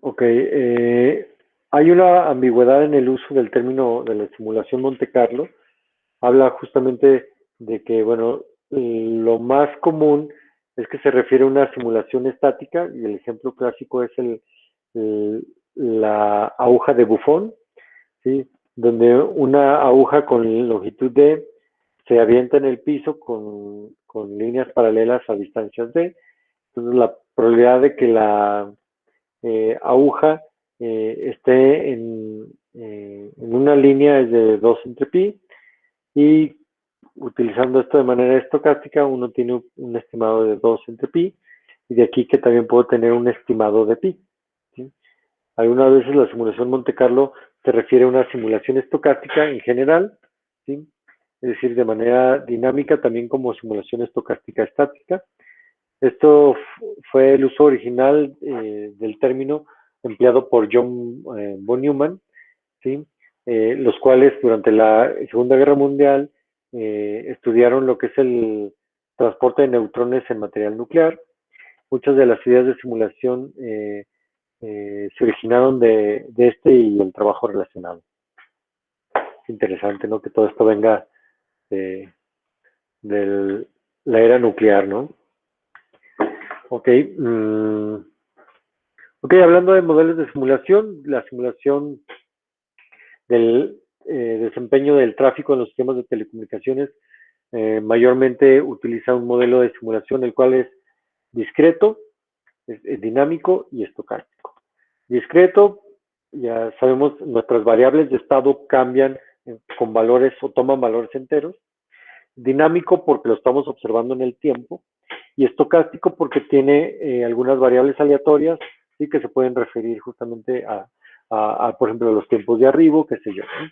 Speaker 1: Ok, hay una ambigüedad en el uso del término de la simulación Monte Carlo. Habla justamente de que, bueno, lo más común es que se refiere a una simulación estática y el ejemplo clásico es la aguja de Buffon, ¿sí? Donde una aguja con longitud D se avienta en el piso con líneas paralelas a distancias D. Entonces la probabilidad de que la aguja esté en una línea es de 2 entre pi y utilizando esto de manera estocástica uno tiene un estimado de 2 entre pi y de aquí que también puedo tener un estimado de pi, ¿sí? Algunas veces la simulación Monte Carlo se refiere a una simulación estocástica en general, ¿sí? Es decir, de manera dinámica también como simulación estocástica estática. Esto fue el uso original del término empleado por John von Neumann, ¿sí? Los cuales durante la Segunda Guerra Mundial estudiaron lo que es el transporte de neutrones en material nuclear. Muchas de las ideas de simulación se originaron de este y el trabajo relacionado. Es interesante, ¿no? Que todo esto venga de, de la era nuclear, ¿no? Ok. Ok, hablando de modelos de simulación, la simulación del desempeño del tráfico en los sistemas de telecomunicaciones mayormente utiliza un modelo de simulación el cual es discreto, es dinámico y estocástico. Discreto, ya sabemos, nuestras variables de estado cambian con valores o toman valores enteros. Dinámico porque lo estamos observando en el tiempo. Y estocástico porque tiene algunas variables aleatorias, ¿sí? Que se pueden referir justamente por ejemplo, los tiempos de arribo, qué sé yo, ¿no?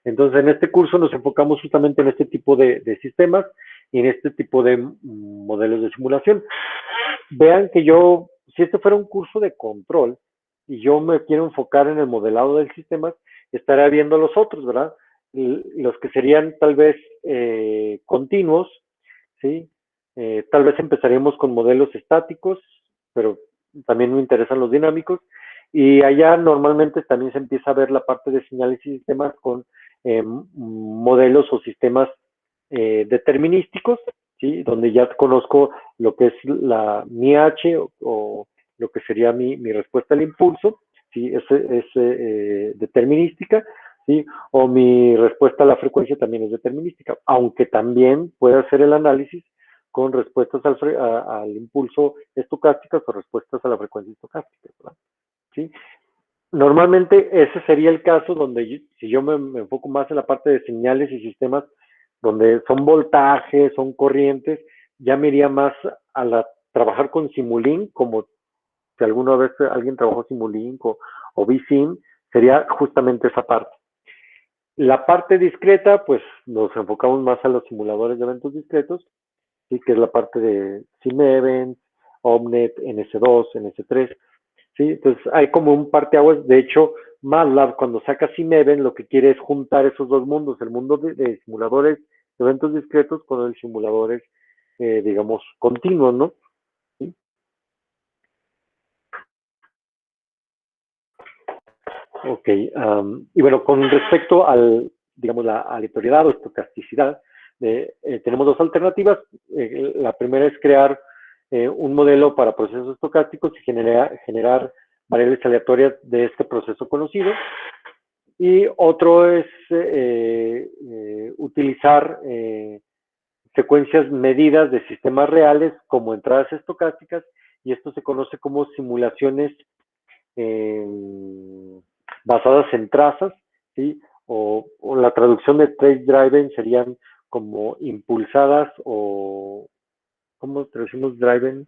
Speaker 1: Entonces, en este curso nos enfocamos justamente en este tipo de sistemas y en este tipo de modelos de simulación. Vean que si este fuera un curso de control y yo me quiero enfocar en el modelado del sistema, estaría viendo los otros, ¿verdad? Los que serían tal vez continuos, ¿sí? Tal vez empezaríamos con modelos estáticos, pero también me interesan los dinámicos. Y allá normalmente también se empieza a ver la parte de señales y sistemas con modelos o sistemas determinísticos, ¿sí? Donde ya conozco lo que es mi H o lo que sería mi respuesta al impulso, ¿sí? Es determinística, ¿sí? O mi respuesta a la frecuencia también es determinística, aunque también puede hacer el análisis con respuestas al impulso estocásticas o respuestas a la frecuencia estocástica, ¿verdad? ¿Sí? Normalmente ese sería el caso donde si yo me enfoco más en la parte de señales y sistemas donde son voltajes, son corrientes, ya me iría más a la trabajar con Simulink, como si alguna vez alguien trabajó Simulink o vSim, sería justamente esa parte. La parte discreta, pues nos enfocamos más a los simuladores de eventos discretos, ¿sí? Que es la parte de SimEvent, Omnet, NS2, NS3, ¿sí? Entonces hay como un parteaguas. De hecho, MATLAB cuando saca SimEvent lo que quiere es juntar esos dos mundos, el mundo de simuladores de eventos discretos con el simuladores, digamos, continuos, ¿no? ¿Sí? Ok, y bueno, con respecto al, digamos, la aleatoriedad o estocasticidad, tenemos dos alternativas. La primera es crear un modelo para procesos estocásticos y generar variables aleatorias de este proceso conocido. Y otro es utilizar secuencias medidas de sistemas reales como entradas estocásticas, y esto se conoce como simulaciones eh, basadas en trazas, ¿sí? O la traducción de trace driven serían como impulsadas, o ¿cómo traducimos driven?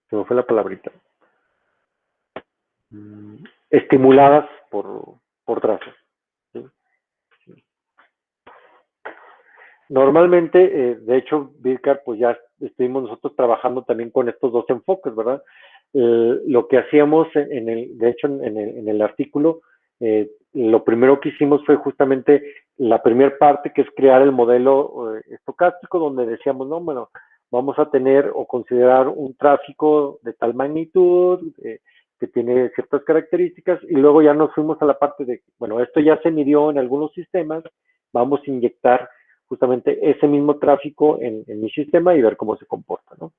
Speaker 1: Se me fue la palabrita. Estimuladas por trazas, ¿sí? Normalmente, de hecho, Birkar, pues ya estuvimos nosotros trabajando también con estos dos enfoques, ¿verdad? Lo que hacíamos de hecho, en el artículo, lo primero que hicimos fue justamente la primera parte, que es crear el modelo estocástico, donde decíamos, no, bueno, vamos a tener o considerar un tráfico de tal magnitud, que tiene ciertas características, y luego ya nos fuimos a la parte de, bueno, esto ya se midió en algunos sistemas, vamos a inyectar justamente ese mismo tráfico en mi sistema y ver cómo se comporta, ¿no?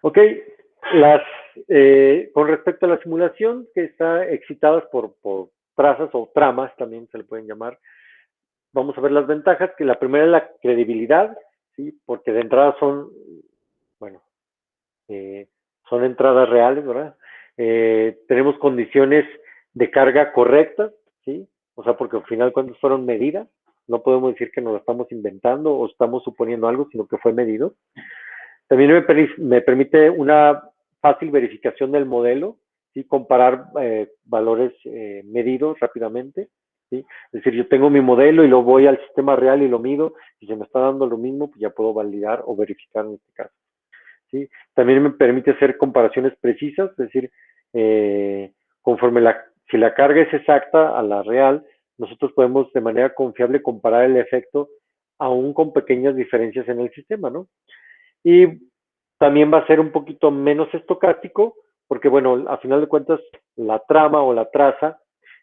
Speaker 1: Ok, con respecto a la simulación, que está excitadas por trazas o tramas, también se le pueden llamar, vamos a ver las ventajas, que la primera es la credibilidad, ¿sí? Porque de entrada son, bueno, son entradas reales, ¿verdad? Tenemos condiciones de carga correctas, ¿sí? O sea, porque al final cuando fueron medidas, no podemos decir que nos lo estamos inventando o estamos suponiendo algo, sino que fue medido. También me permite una fácil verificación del modelo, ¿sí? Comparar valores medidos rápidamente, ¿sí? Es decir, yo tengo mi modelo y lo voy al sistema real y lo mido, y si me está dando lo mismo, pues ya puedo validar o verificar en este caso, ¿sí? También me permite hacer comparaciones precisas, es decir, conforme si la carga es exacta a la real, nosotros podemos de manera confiable comparar el efecto aún con pequeñas diferencias en el sistema, ¿no? Y también va a ser un poquito menos estocástico, porque bueno, a final de cuentas, la trama o la traza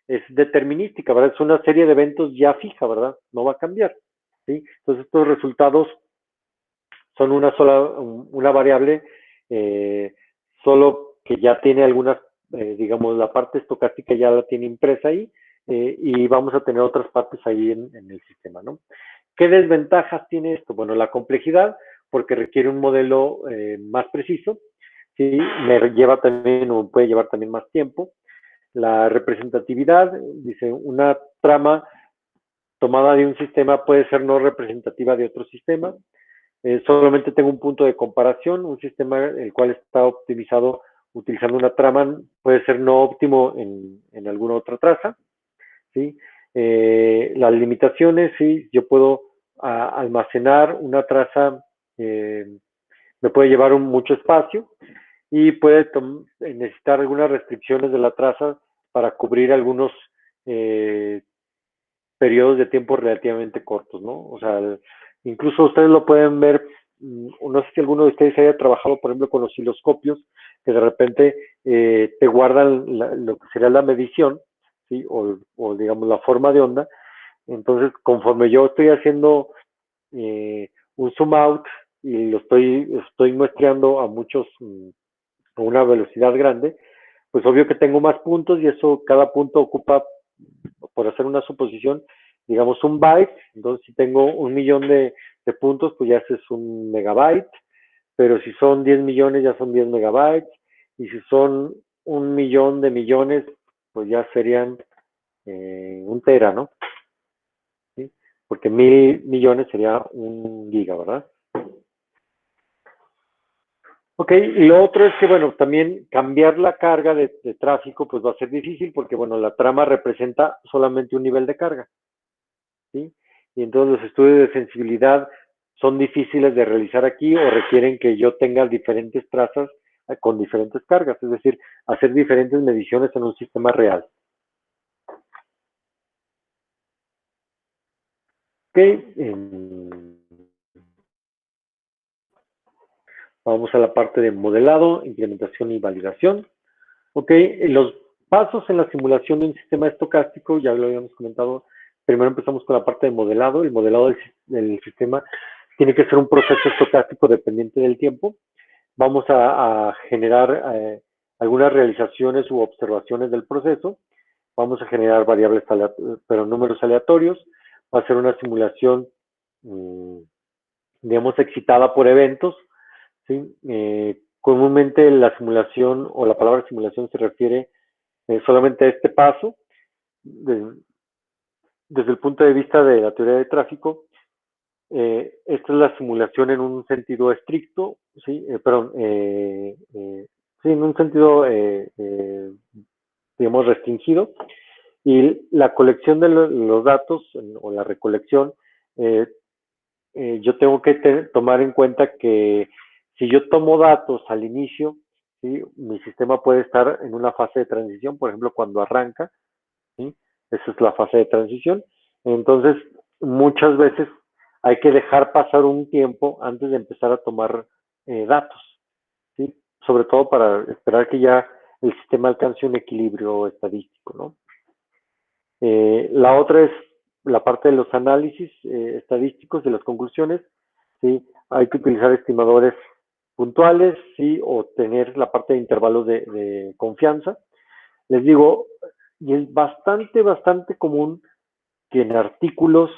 Speaker 1: es determinística, ¿verdad? Es una serie de eventos ya fija, ¿verdad? No va a cambiar, ¿sí? Entonces estos resultados son una variable, eh, solo que ya tiene algunas, digamos, la parte estocástica ya la tiene impresa ahí, y vamos a tener otras partes ahí en el sistema, ¿no? ¿Qué desventajas tiene esto? Bueno, la complejidad, porque requiere un modelo más preciso, ¿sí? Me lleva también, o puede llevar también más tiempo. La representatividad, dice, una trama tomada de un sistema puede ser no representativa de otro sistema. Solamente tengo un punto de comparación, un sistema el cual está optimizado utilizando una trama puede ser no óptimo en alguna otra traza, ¿sí? Las limitaciones, sí, yo puedo almacenar una traza, me puede llevar mucho espacio y puede necesitar algunas restricciones de la traza para cubrir algunos periodos de tiempo relativamente cortos, ¿no? O sea, incluso ustedes lo pueden ver, no sé si alguno de ustedes haya trabajado, por ejemplo, con los osciloscopios, que de repente te guardan lo que sería la medición, ¿sí? O digamos la forma de onda. Entonces, conforme yo estoy haciendo un zoom out y lo estoy muestreando a una velocidad grande, pues obvio que tengo más puntos y eso, cada punto ocupa, por hacer una suposición, digamos un byte. Entonces, si tengo 1 millón de puntos, pues ya ese es 1 megabyte, pero si son 10 millones, ya son 10 megabytes, y si son 1 millón de millones, pues ya serían 1 tera, ¿no? ¿Sí? porque 1.000 millones sería 1 giga, ¿verdad? Ok, y lo otro es que, bueno, también cambiar la carga de tráfico pues va a ser difícil porque, bueno, la trama representa solamente un nivel de carga, ¿sí? Y entonces los estudios de sensibilidad son difíciles de realizar aquí o requieren que yo tenga diferentes trazas con diferentes cargas, es decir, hacer diferentes mediciones en un sistema real. Ok, vamos a la parte de modelado, implementación y validación. Ok, los pasos en la simulación de un sistema estocástico, ya lo habíamos comentado, primero empezamos con la parte de modelado. El modelado del sistema tiene que ser un proceso estocástico dependiente del tiempo. Vamos a generar algunas realizaciones u observaciones del proceso. Vamos a generar variables, pero números aleatorios. Va a ser una simulación, digamos, excitada por eventos, ¿sí? Comúnmente la simulación o la palabra simulación se refiere solamente a este paso. Desde el punto de vista de la teoría de tráfico, esta es la simulación en un sentido estricto, ¿sí? Sí, en un sentido, digamos, restringido. Y la colección de los datos o la recolección, yo tengo que tomar en cuenta que si yo tomo datos al inicio, ¿sí? Mi sistema puede estar en una fase de transición, por ejemplo, cuando arranca, ¿sí? Esa es la fase de transición. Entonces, muchas veces hay que dejar pasar un tiempo antes de empezar a tomar datos, ¿sí? Sobre todo para esperar que ya el sistema alcance un equilibrio estadístico, ¿no? La otra es la parte de los análisis estadísticos de las conclusiones, ¿sí? Hay que utilizar estimadores puntuales, ¿sí? O tener la parte de intervalos de confianza. Les digo, y es bastante común que en artículos,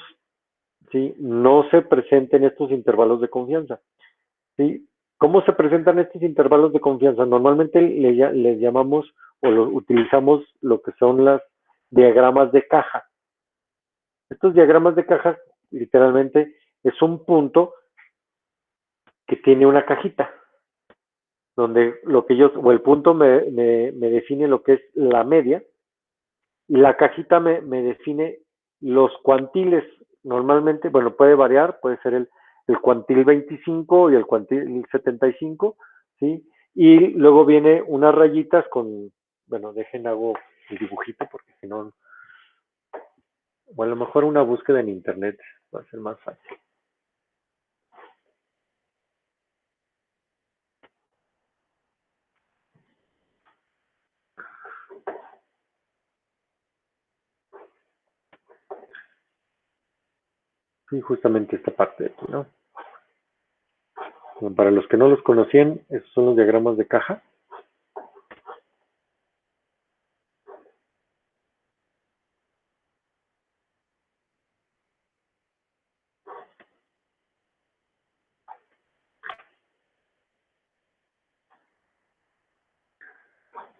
Speaker 1: ¿sí? No se presenten estos intervalos de confianza, ¿sí? ¿Cómo se presentan estos intervalos de confianza? Normalmente les llamamos o utilizamos lo que son las diagramas de caja. Estos diagramas de caja, literalmente, es un punto que tiene una cajita, donde lo que yo, o el punto me define lo que es la media, y la cajita me define los cuantiles. Normalmente, bueno, puede variar, puede ser el cuantil 25 y el cuantil 75, ¿sí? Y luego viene unas rayitas con, bueno, hago el dibujito porque si no, o a lo mejor una búsqueda en internet va a ser más fácil. Sí, justamente esta parte de aquí, ¿no? Bueno, para los que no los conocían, esos son los diagramas de caja.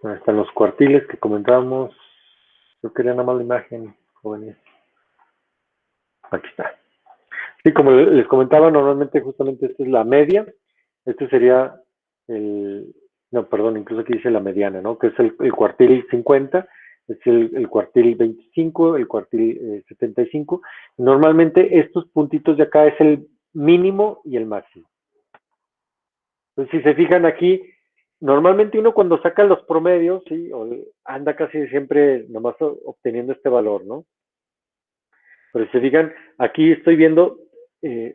Speaker 1: Bueno, están los cuartiles que comentábamos. Yo quería nada más la imagen, jóvenes. Aquí está. Sí, como les comentaba, normalmente justamente esta es la media. Este sería no, perdón, incluso aquí dice la mediana, ¿no? Que es el cuartil 50, es el cuartil 25, el cuartil 75. Normalmente estos puntitos de acá es el mínimo y el máximo. Entonces, si se fijan aquí, normalmente uno cuando saca los promedios, ¿sí? Anda casi siempre nomás obteniendo este valor, ¿no? Pero si se fijan, aquí estoy viendo,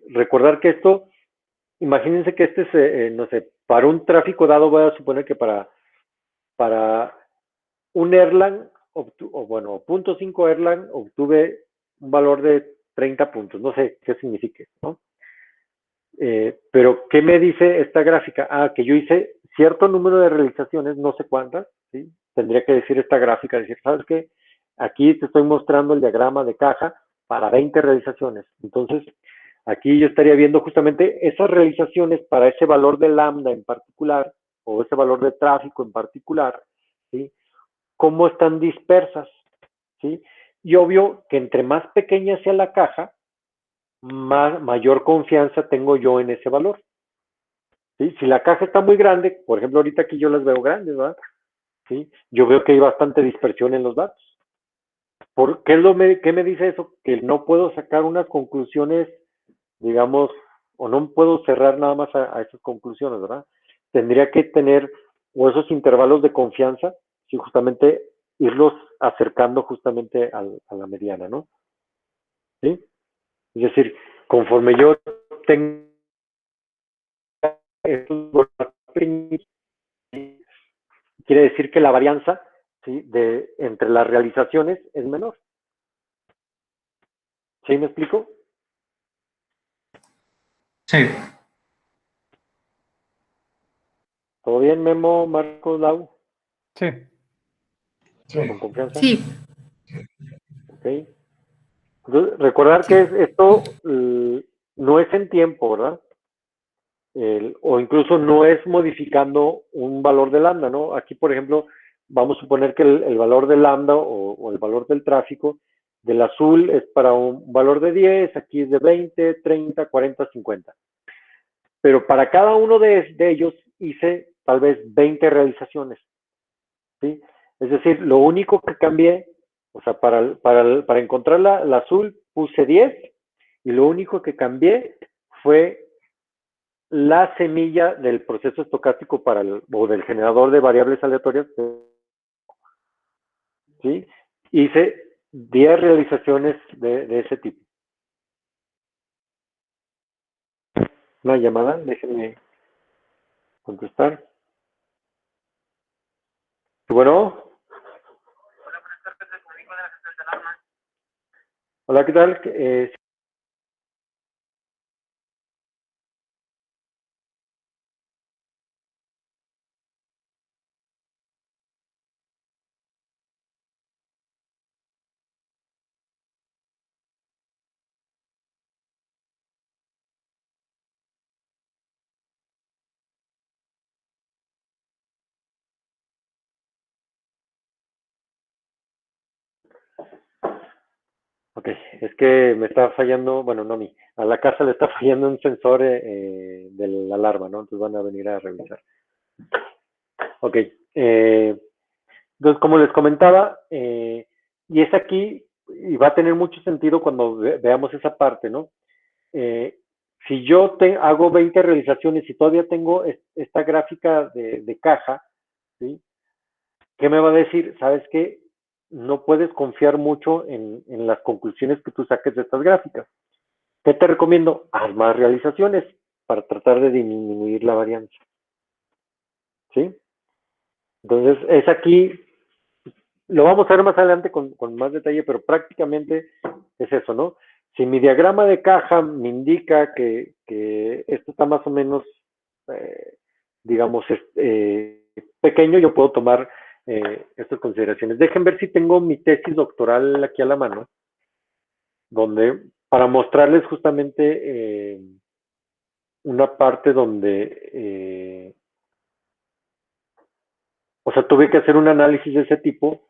Speaker 1: recordar que esto, imagínense que este es, no sé, para un tráfico dado, voy a suponer que para un Erlang, o bueno, 0.5 Erlang, obtuve un valor de 30 puntos, no sé qué signifique, ¿no? Pero, ¿qué me dice esta gráfica? Ah, que yo hice cierto número de realizaciones, no sé cuántas, ¿sí? Tendría que decir esta gráfica, decir, ¿sabes qué? Aquí te estoy mostrando el diagrama de caja para 20 realizaciones. Entonces, aquí yo estaría viendo justamente esas realizaciones para ese valor de lambda en particular, o ese valor de tráfico en particular, ¿sí? Cómo están dispersas, ¿sí? Y obvio que entre más pequeña sea la caja, mayor confianza tengo yo en ese valor. ¿Sí? Si la caja está muy grande, por ejemplo, ahorita aquí yo las veo grandes, ¿verdad? ¿Sí? Yo veo que hay bastante dispersión en los datos. ¿Qué, qué me dice eso? Que no puedo sacar unas conclusiones, digamos, o no puedo cerrar nada más a esas conclusiones, ¿verdad? Tendría que tener o esos intervalos de confianza, y justamente irlos acercando justamente a la mediana, ¿no? ¿Sí? Es decir, conforme yo tenga estos quiere decir que la varianza, ¿sí?, entre las realizaciones es menor. ¿Sí me explico?
Speaker 3: Sí,
Speaker 1: ¿Todo bien, Memo, Marcos, Lau?
Speaker 2: Sí.
Speaker 1: ¿Con confianza?
Speaker 4: Sí,
Speaker 1: ¿Ok? Entonces, recordar que esto no es en tiempo, ¿verdad? O incluso no es modificando un valor de lambda, ¿no? Aquí, por ejemplo, vamos a suponer que el valor de lambda o el valor del tráfico del azul es para un valor de 10, aquí es de 20, 30, 40, 50. Pero para cada uno de ellos hice tal vez 20 realizaciones, ¿sí? Es decir, lo único que cambié, o sea, para encontrar la azul puse 10 y lo único que cambié fue la semilla del proceso estocástico o del generador de variables aleatorias, ¿sí? Hice 10 realizaciones de ese tipo. Una llamada, déjenme contestar. Bueno, hola, ¿qué tal? Ok, es que me está fallando, bueno, no a mí, a la casa le está fallando un sensor de la alarma, ¿no? Entonces van a venir a revisar. Ok, entonces como les comentaba, y es aquí, y va a tener mucho sentido cuando veamos esa parte, ¿no? Eh, si yo hago 20 realizaciones y todavía tengo esta gráfica de caja, ¿sí? ¿Qué me va a decir? ¿Sabes qué? No puedes confiar mucho en las conclusiones que tú saques de estas gráficas. ¿Qué te recomiendo? Haz más realizaciones para tratar de disminuir la varianza. ¿Sí? Entonces, es aquí, lo vamos a ver más adelante con más detalle, pero prácticamente es eso, ¿no? Si mi diagrama de caja me indica que esto está más o menos, eh, digamos, pequeño, yo puedo tomar estas consideraciones. Dejen ver si tengo mi tesis doctoral aquí a la mano, donde para mostrarles justamente una parte donde, o sea, tuve que hacer un análisis de ese tipo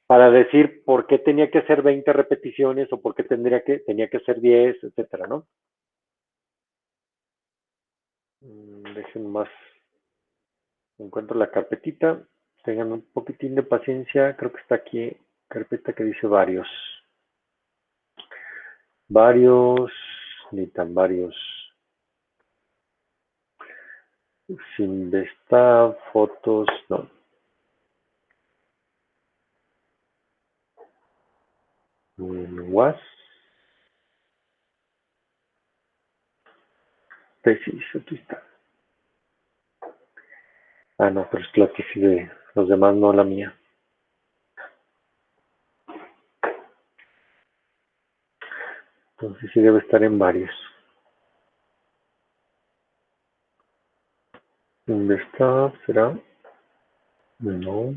Speaker 1: para decir por qué tenía que hacer 20 repeticiones o por qué tenía que hacer 10, etcétera, ¿no? Dejen más, encuentro la carpetita, tengan un poquitín de paciencia, creo que está aquí, carpeta que dice varios. Varios, ni tan varios. Sin esta, fotos, no. Was, tesis, aquí está. Ah, no, pero es la tesis de los demás, no la mía. Entonces sí debe estar en varios. ¿Dónde está? ¿Será? No.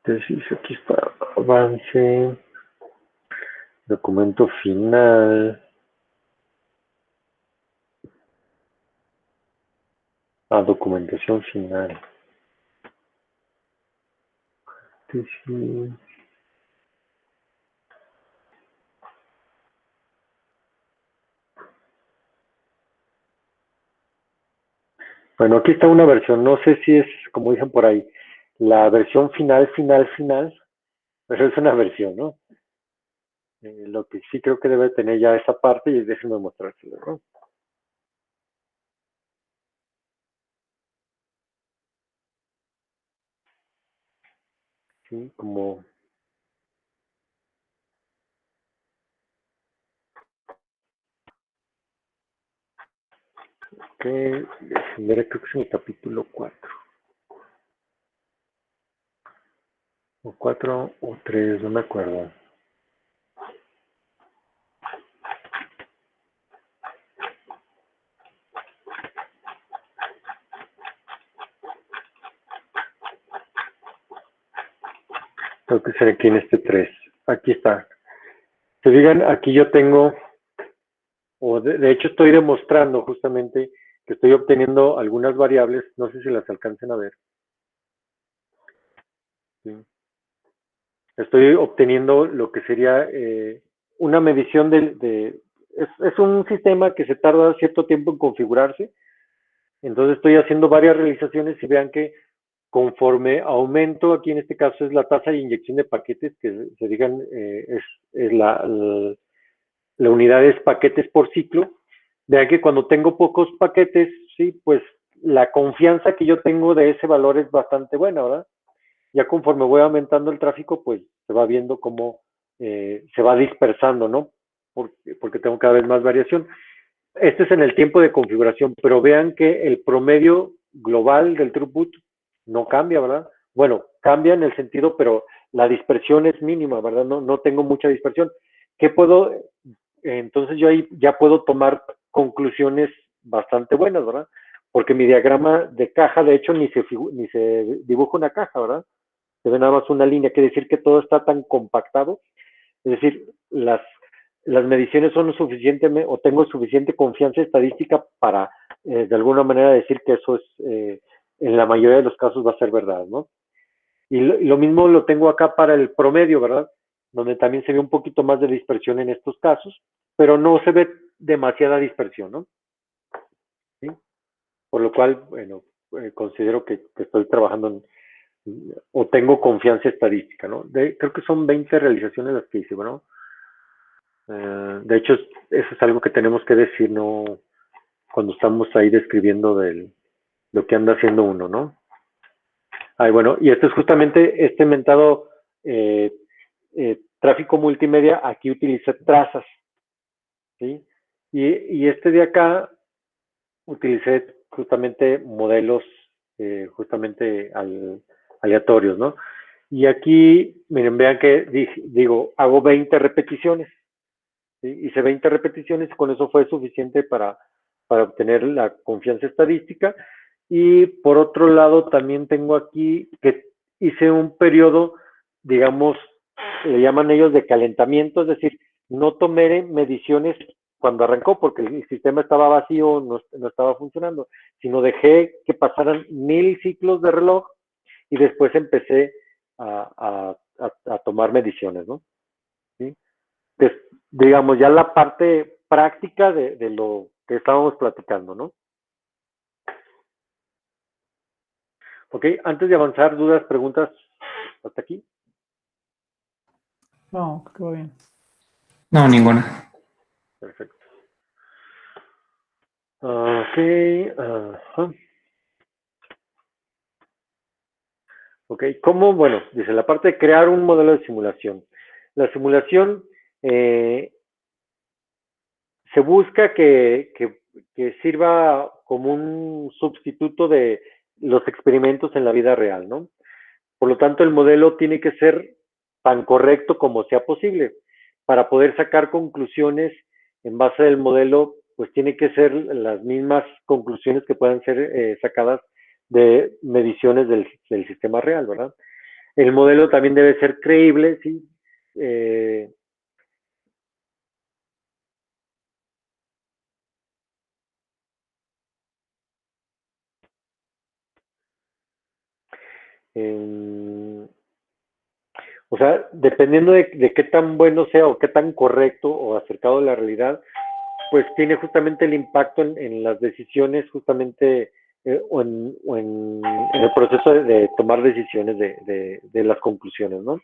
Speaker 1: Tesis, aquí está. Avance. Documento final. Ah, documentación final. Sí. Bueno, aquí está una versión, no sé si es, como dicen por ahí, la versión final, pero es una versión, ¿no? Lo que sí creo que debe tener ya esa parte y déjenme mostrárselo, ¿no? Sí, como que, mira, creo que es en el capítulo 4 o 4 o 3, no me acuerdo. Creo que será aquí en este 3. Aquí está. Se digan, aquí yo tengo, o de hecho estoy demostrando justamente que estoy obteniendo algunas variables, no sé si las alcancen a ver. ¿Sí? Estoy obteniendo lo que sería una medición es un sistema que se tarda cierto tiempo en configurarse, entonces estoy haciendo varias realizaciones y vean que conforme aumento, aquí en este caso es la tasa de inyección de paquetes, que se digan, es la unidad es paquetes por ciclo. Vean que cuando tengo pocos paquetes, sí, pues la confianza que yo tengo de ese valor es bastante buena, ¿verdad? Ya conforme voy aumentando el tráfico, pues se va viendo cómo se va dispersando, ¿no? Porque tengo cada vez más variación. Este es en el tiempo de configuración, pero vean que el promedio global del throughput no cambia, ¿verdad? Bueno, cambia en el sentido, pero la dispersión es mínima, ¿verdad? No tengo mucha dispersión. ¿Qué puedo? Entonces yo ahí ya puedo tomar conclusiones bastante buenas, ¿verdad? Porque mi diagrama de caja, de hecho, ni se dibuja una caja, ¿verdad? Se ve nada más una línea, quiere decir que todo está tan compactado, es decir, las mediciones son suficientemente, o tengo suficiente confianza estadística para, de alguna manera, decir que eso es, en la mayoría de los casos va a ser verdad, ¿no? Y lo mismo lo tengo acá para el promedio, ¿verdad? Donde también se ve un poquito más de dispersión en estos casos, pero no se ve demasiada dispersión, ¿no? ¿Sí? Por lo cual, bueno, considero que estoy trabajando o tengo confianza estadística, ¿no? Creo que son 20 realizaciones las que hice, ¿no? De hecho, eso es algo que tenemos que decir, ¿no? Cuando estamos ahí describiendo lo que anda haciendo uno, ¿no? Ay, bueno, y esto es justamente este mentado tráfico multimedia, aquí utilicé trazas, ¿sí? Y este de acá utilicé justamente modelos justamente aleatorios, ¿no? Y aquí, miren, vean que digo, hago 20 repeticiones, ¿sí? Hice 20 repeticiones, con eso fue suficiente para obtener la confianza estadística. Y por otro lado, también tengo aquí que hice un periodo, digamos, le llaman ellos de calentamiento, es decir, no tomé mediciones cuando arrancó porque el sistema estaba vacío, no estaba funcionando, sino dejé que pasaran 1000 ciclos de reloj y después empecé a tomar mediciones, ¿no? ¿Sí? Pues, digamos, ya la parte práctica de lo que estábamos platicando, ¿no? Ok, antes de avanzar, dudas, preguntas, hasta aquí.
Speaker 2: No, creo que va bien.
Speaker 3: No, ninguna.
Speaker 1: Perfecto. Ok, ok, ¿cómo? Bueno, dice la parte de crear un modelo de simulación. La simulación se busca que sirva como un sustituto de los experimentos en la vida real, ¿no? Por lo tanto, el modelo tiene que ser tan correcto como sea posible. Para poder sacar conclusiones en base del modelo, pues tiene que ser las mismas conclusiones que puedan ser sacadas de mediciones del sistema real, ¿verdad? El modelo también debe ser creíble, ¿sí? Eh, O sea, dependiendo de qué tan bueno sea o qué tan correcto o acercado a la realidad, pues tiene justamente el impacto en las decisiones, justamente, en el proceso de tomar decisiones de las conclusiones, ¿no?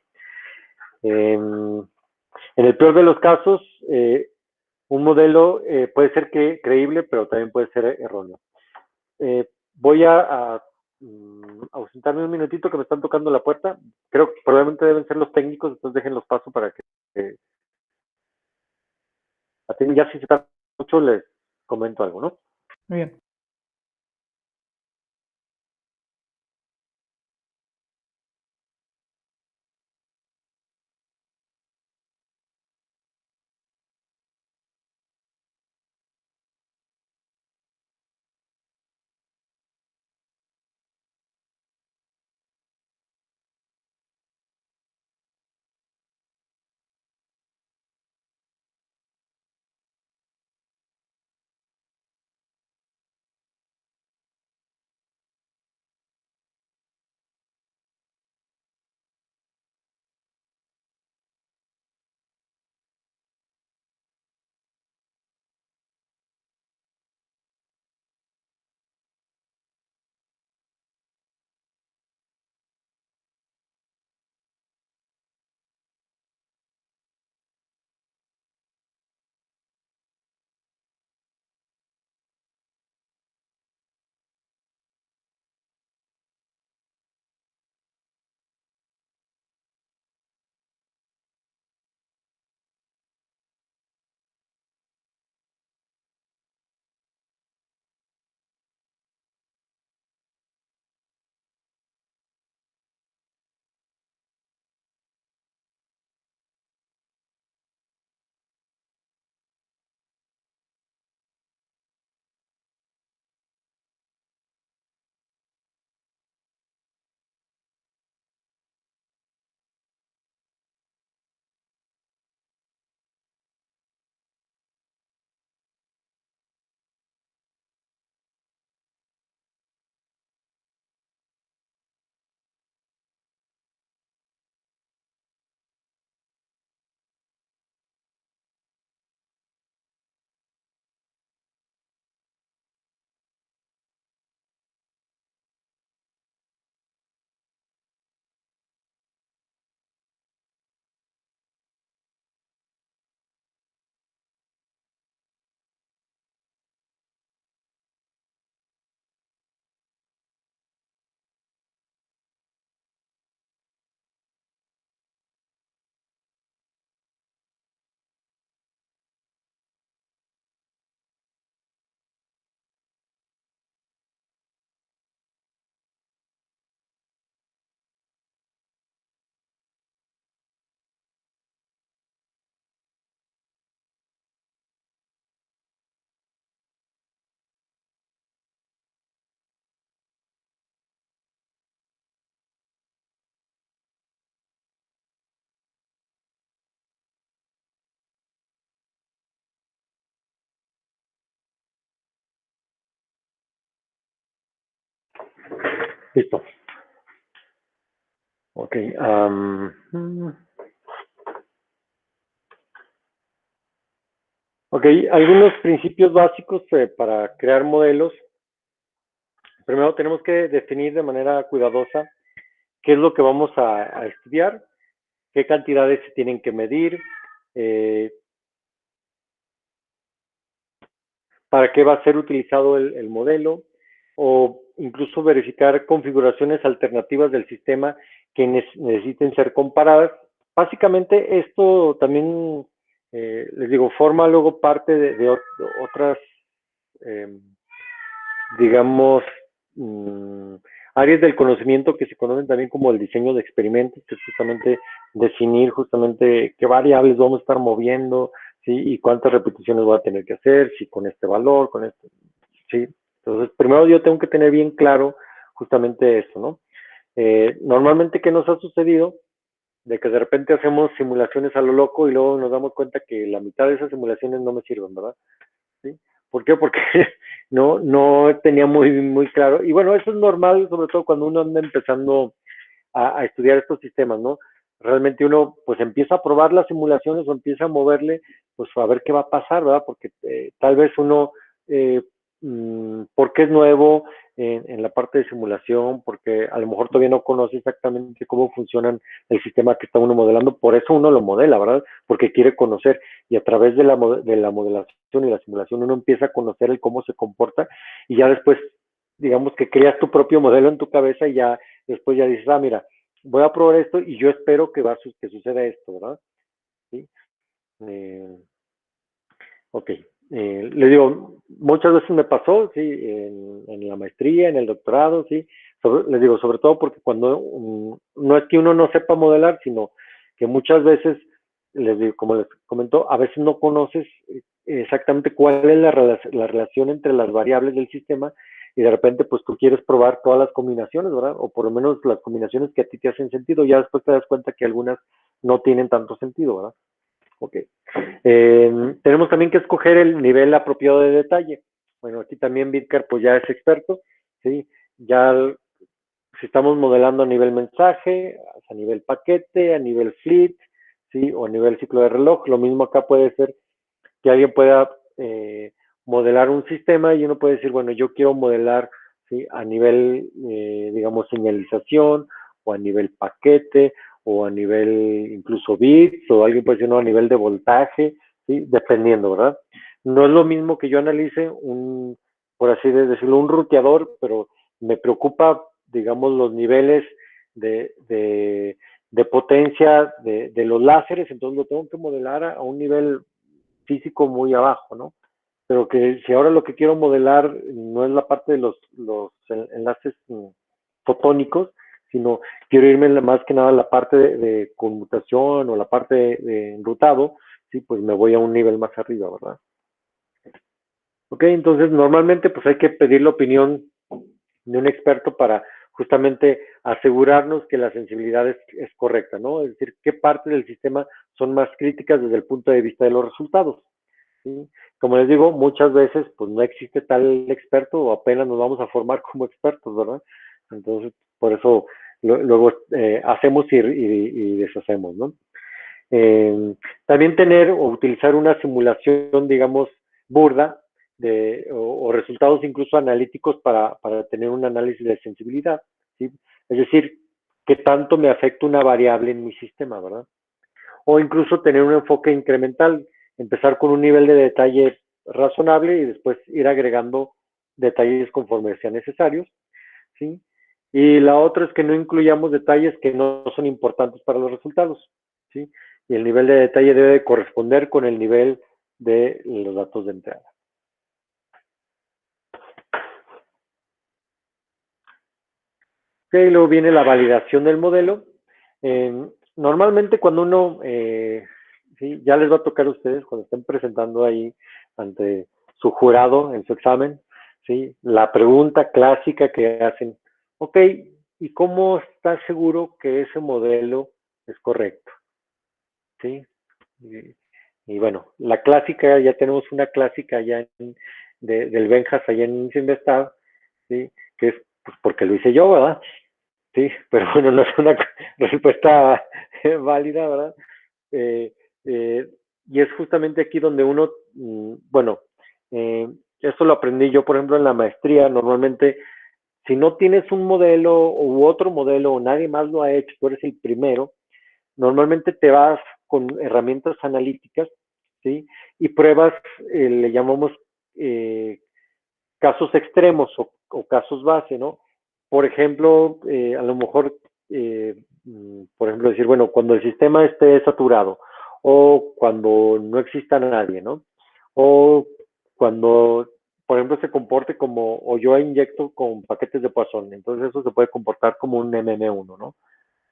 Speaker 1: En el peor de los casos, un modelo puede ser creíble, pero también puede ser erróneo. Voy a ausentarme un minutito que me están tocando la puerta. Creo que probablemente deben ser los técnicos, entonces déjenlos paso para que atiendan. Ya si se tarda mucho, les comento algo, ¿no?
Speaker 2: Muy bien.
Speaker 1: Listo. Ok. Ok, algunos principios básicos para crear modelos. Primero tenemos que definir de manera cuidadosa qué es lo que vamos a estudiar, qué cantidades se tienen que medir, para qué va a ser utilizado el modelo, o incluso verificar configuraciones alternativas del sistema que necesiten ser comparadas. Básicamente esto también, les digo, forma luego parte de otras, eh, digamos, áreas del conocimiento que se conocen también como el diseño de experimentos, que es justamente definir justamente qué variables vamos a estar moviendo, ¿sí? Y cuántas repeticiones voy a tener que hacer, si con este valor, con este, ¿sí? Entonces, primero yo tengo que tener bien claro justamente eso, ¿no? Normalmente, ¿qué nos ha sucedido? De que de repente hacemos simulaciones a lo loco y luego nos damos cuenta que la mitad de esas simulaciones no me sirven, ¿verdad? ¿Sí? ¿Por qué? Porque no tenía muy claro. Y bueno, eso es normal, sobre todo cuando uno anda empezando a estudiar estos sistemas, ¿no? realmente uno pues empieza a probar las simulaciones o empieza a moverle, pues a ver qué va a pasar, ¿verdad? Porque tal vez uno, eh, porque es nuevo en la parte de simulación, porque a lo mejor todavía no conoce exactamente cómo funcionan el sistema que está uno modelando, por eso uno lo modela, ¿verdad? Porque quiere conocer y a través de la modelación y la simulación uno empieza a conocer el cómo se comporta y ya después, digamos que creas tu propio modelo en tu cabeza y ya después ya dices, ah, mira, voy a probar esto y yo espero que suceda esto, ¿verdad? ¿Sí? Eh, ok. Le digo, muchas veces me pasó, sí, en la maestría, en el doctorado, sí. Les digo, sobre todo porque cuando no es que uno no sepa modelar, sino que muchas veces, les digo, como les comentó, a veces no conoces exactamente cuál es la relación entre las variables del sistema y de repente pues tú quieres probar todas las combinaciones, ¿verdad? O por lo menos las combinaciones que a ti te hacen sentido, ya después te das cuenta que algunas no tienen tanto sentido, ¿verdad? Ok. Tenemos también que escoger el nivel apropiado de detalle. Bueno, aquí también Vidcar pues ya es experto, ¿sí? Ya si estamos modelando a nivel mensaje, a nivel paquete, a nivel fleet, ¿sí? O a nivel ciclo de reloj, lo mismo acá puede ser que alguien pueda modelar un sistema y uno puede decir, bueno, yo quiero modelar, ¿sí? A nivel, digamos, señalización o a nivel paquete o a nivel incluso bits o alguien puede decir, no, a nivel de voltaje, ¿sí? Dependiendo, ¿verdad? No es lo mismo que yo analice un, por así decirlo, un ruteador, pero me preocupa, digamos, los niveles de potencia de los láseres, entonces lo tengo que modelar a un nivel físico muy abajo, ¿no? Pero que si ahora lo que quiero modelar no es la parte de los enlaces fotónicos, sino quiero irme más que nada a la parte de conmutación o la parte de enrutado, sí, pues me voy a un nivel más arriba, ¿verdad? Ok, entonces normalmente pues hay que pedir la opinión de un experto para justamente asegurarnos que la sensibilidad es correcta, ¿no? Es decir, qué partes del sistema son más críticas desde el punto de vista de los resultados. ¿Sí? Como les digo, muchas veces pues no existe tal experto o apenas nos vamos a formar como expertos, ¿verdad? Entonces, por eso luego hacemos y deshacemos, ¿no? Eh, también tener o utilizar una simulación, digamos, burda o resultados incluso analíticos para tener un análisis de sensibilidad, ¿sí? Es decir, qué tanto me afecta una variable en mi sistema, ¿verdad? O incluso tener un enfoque incremental, empezar con un nivel de detalle razonable y después ir agregando detalles conforme sean necesarios, ¿sí? Y la otra es que no incluyamos detalles que no son importantes para los resultados, ¿sí? Y el nivel de detalle debe corresponder con el nivel de los datos de entrada. Ok, luego viene la validación del modelo. Normalmente cuando uno, sí, ya les va a tocar a ustedes cuando estén presentando ahí ante su jurado en su examen, ¿sí? La pregunta clásica que hacen, ok, ¿y cómo estás seguro que ese modelo es correcto? ¿Sí? Y bueno, la clásica, ya tenemos una clásica ya del Benjas allá en Investado, ¿sí? Que es pues, porque lo hice yo, ¿verdad? Sí, pero bueno, no es una respuesta válida, ¿verdad? Eh, eh, y es justamente aquí donde uno, bueno, esto lo aprendí yo, por ejemplo, en la maestría. Normalmente, si no tienes un modelo u otro modelo o nadie más lo ha hecho, tú eres el primero, normalmente te vas con herramientas analíticas, ¿sí? Y pruebas, le llamamos eh, casos extremos o casos base, ¿no? Por ejemplo, a lo mejor, por ejemplo, decir, bueno, cuando el sistema esté saturado o cuando no exista nadie, ¿no? O cuando, por ejemplo, se comporte como, o yo inyecto con paquetes de Poisson, entonces eso se puede comportar como un MM1, ¿no?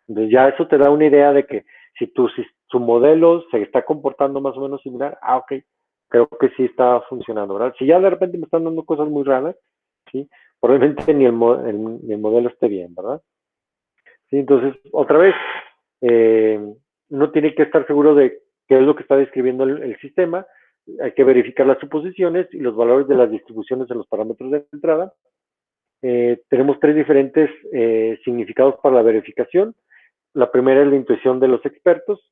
Speaker 1: Entonces ya eso te da una idea de que si tu modelo se está comportando más o menos similar, ah, ok, creo que sí está funcionando, ¿verdad? Si ya de repente me están dando cosas muy raras, ¿sí? Probablemente ni el modelo esté bien, ¿verdad? Sí, entonces, otra vez, eh, uno tiene que estar seguro de qué es lo que está describiendo el sistema, hay que verificar las suposiciones y los valores de las distribuciones de los parámetros de entrada. Tenemos tres diferentes significados para la verificación. la primera es la intuición de los expertos.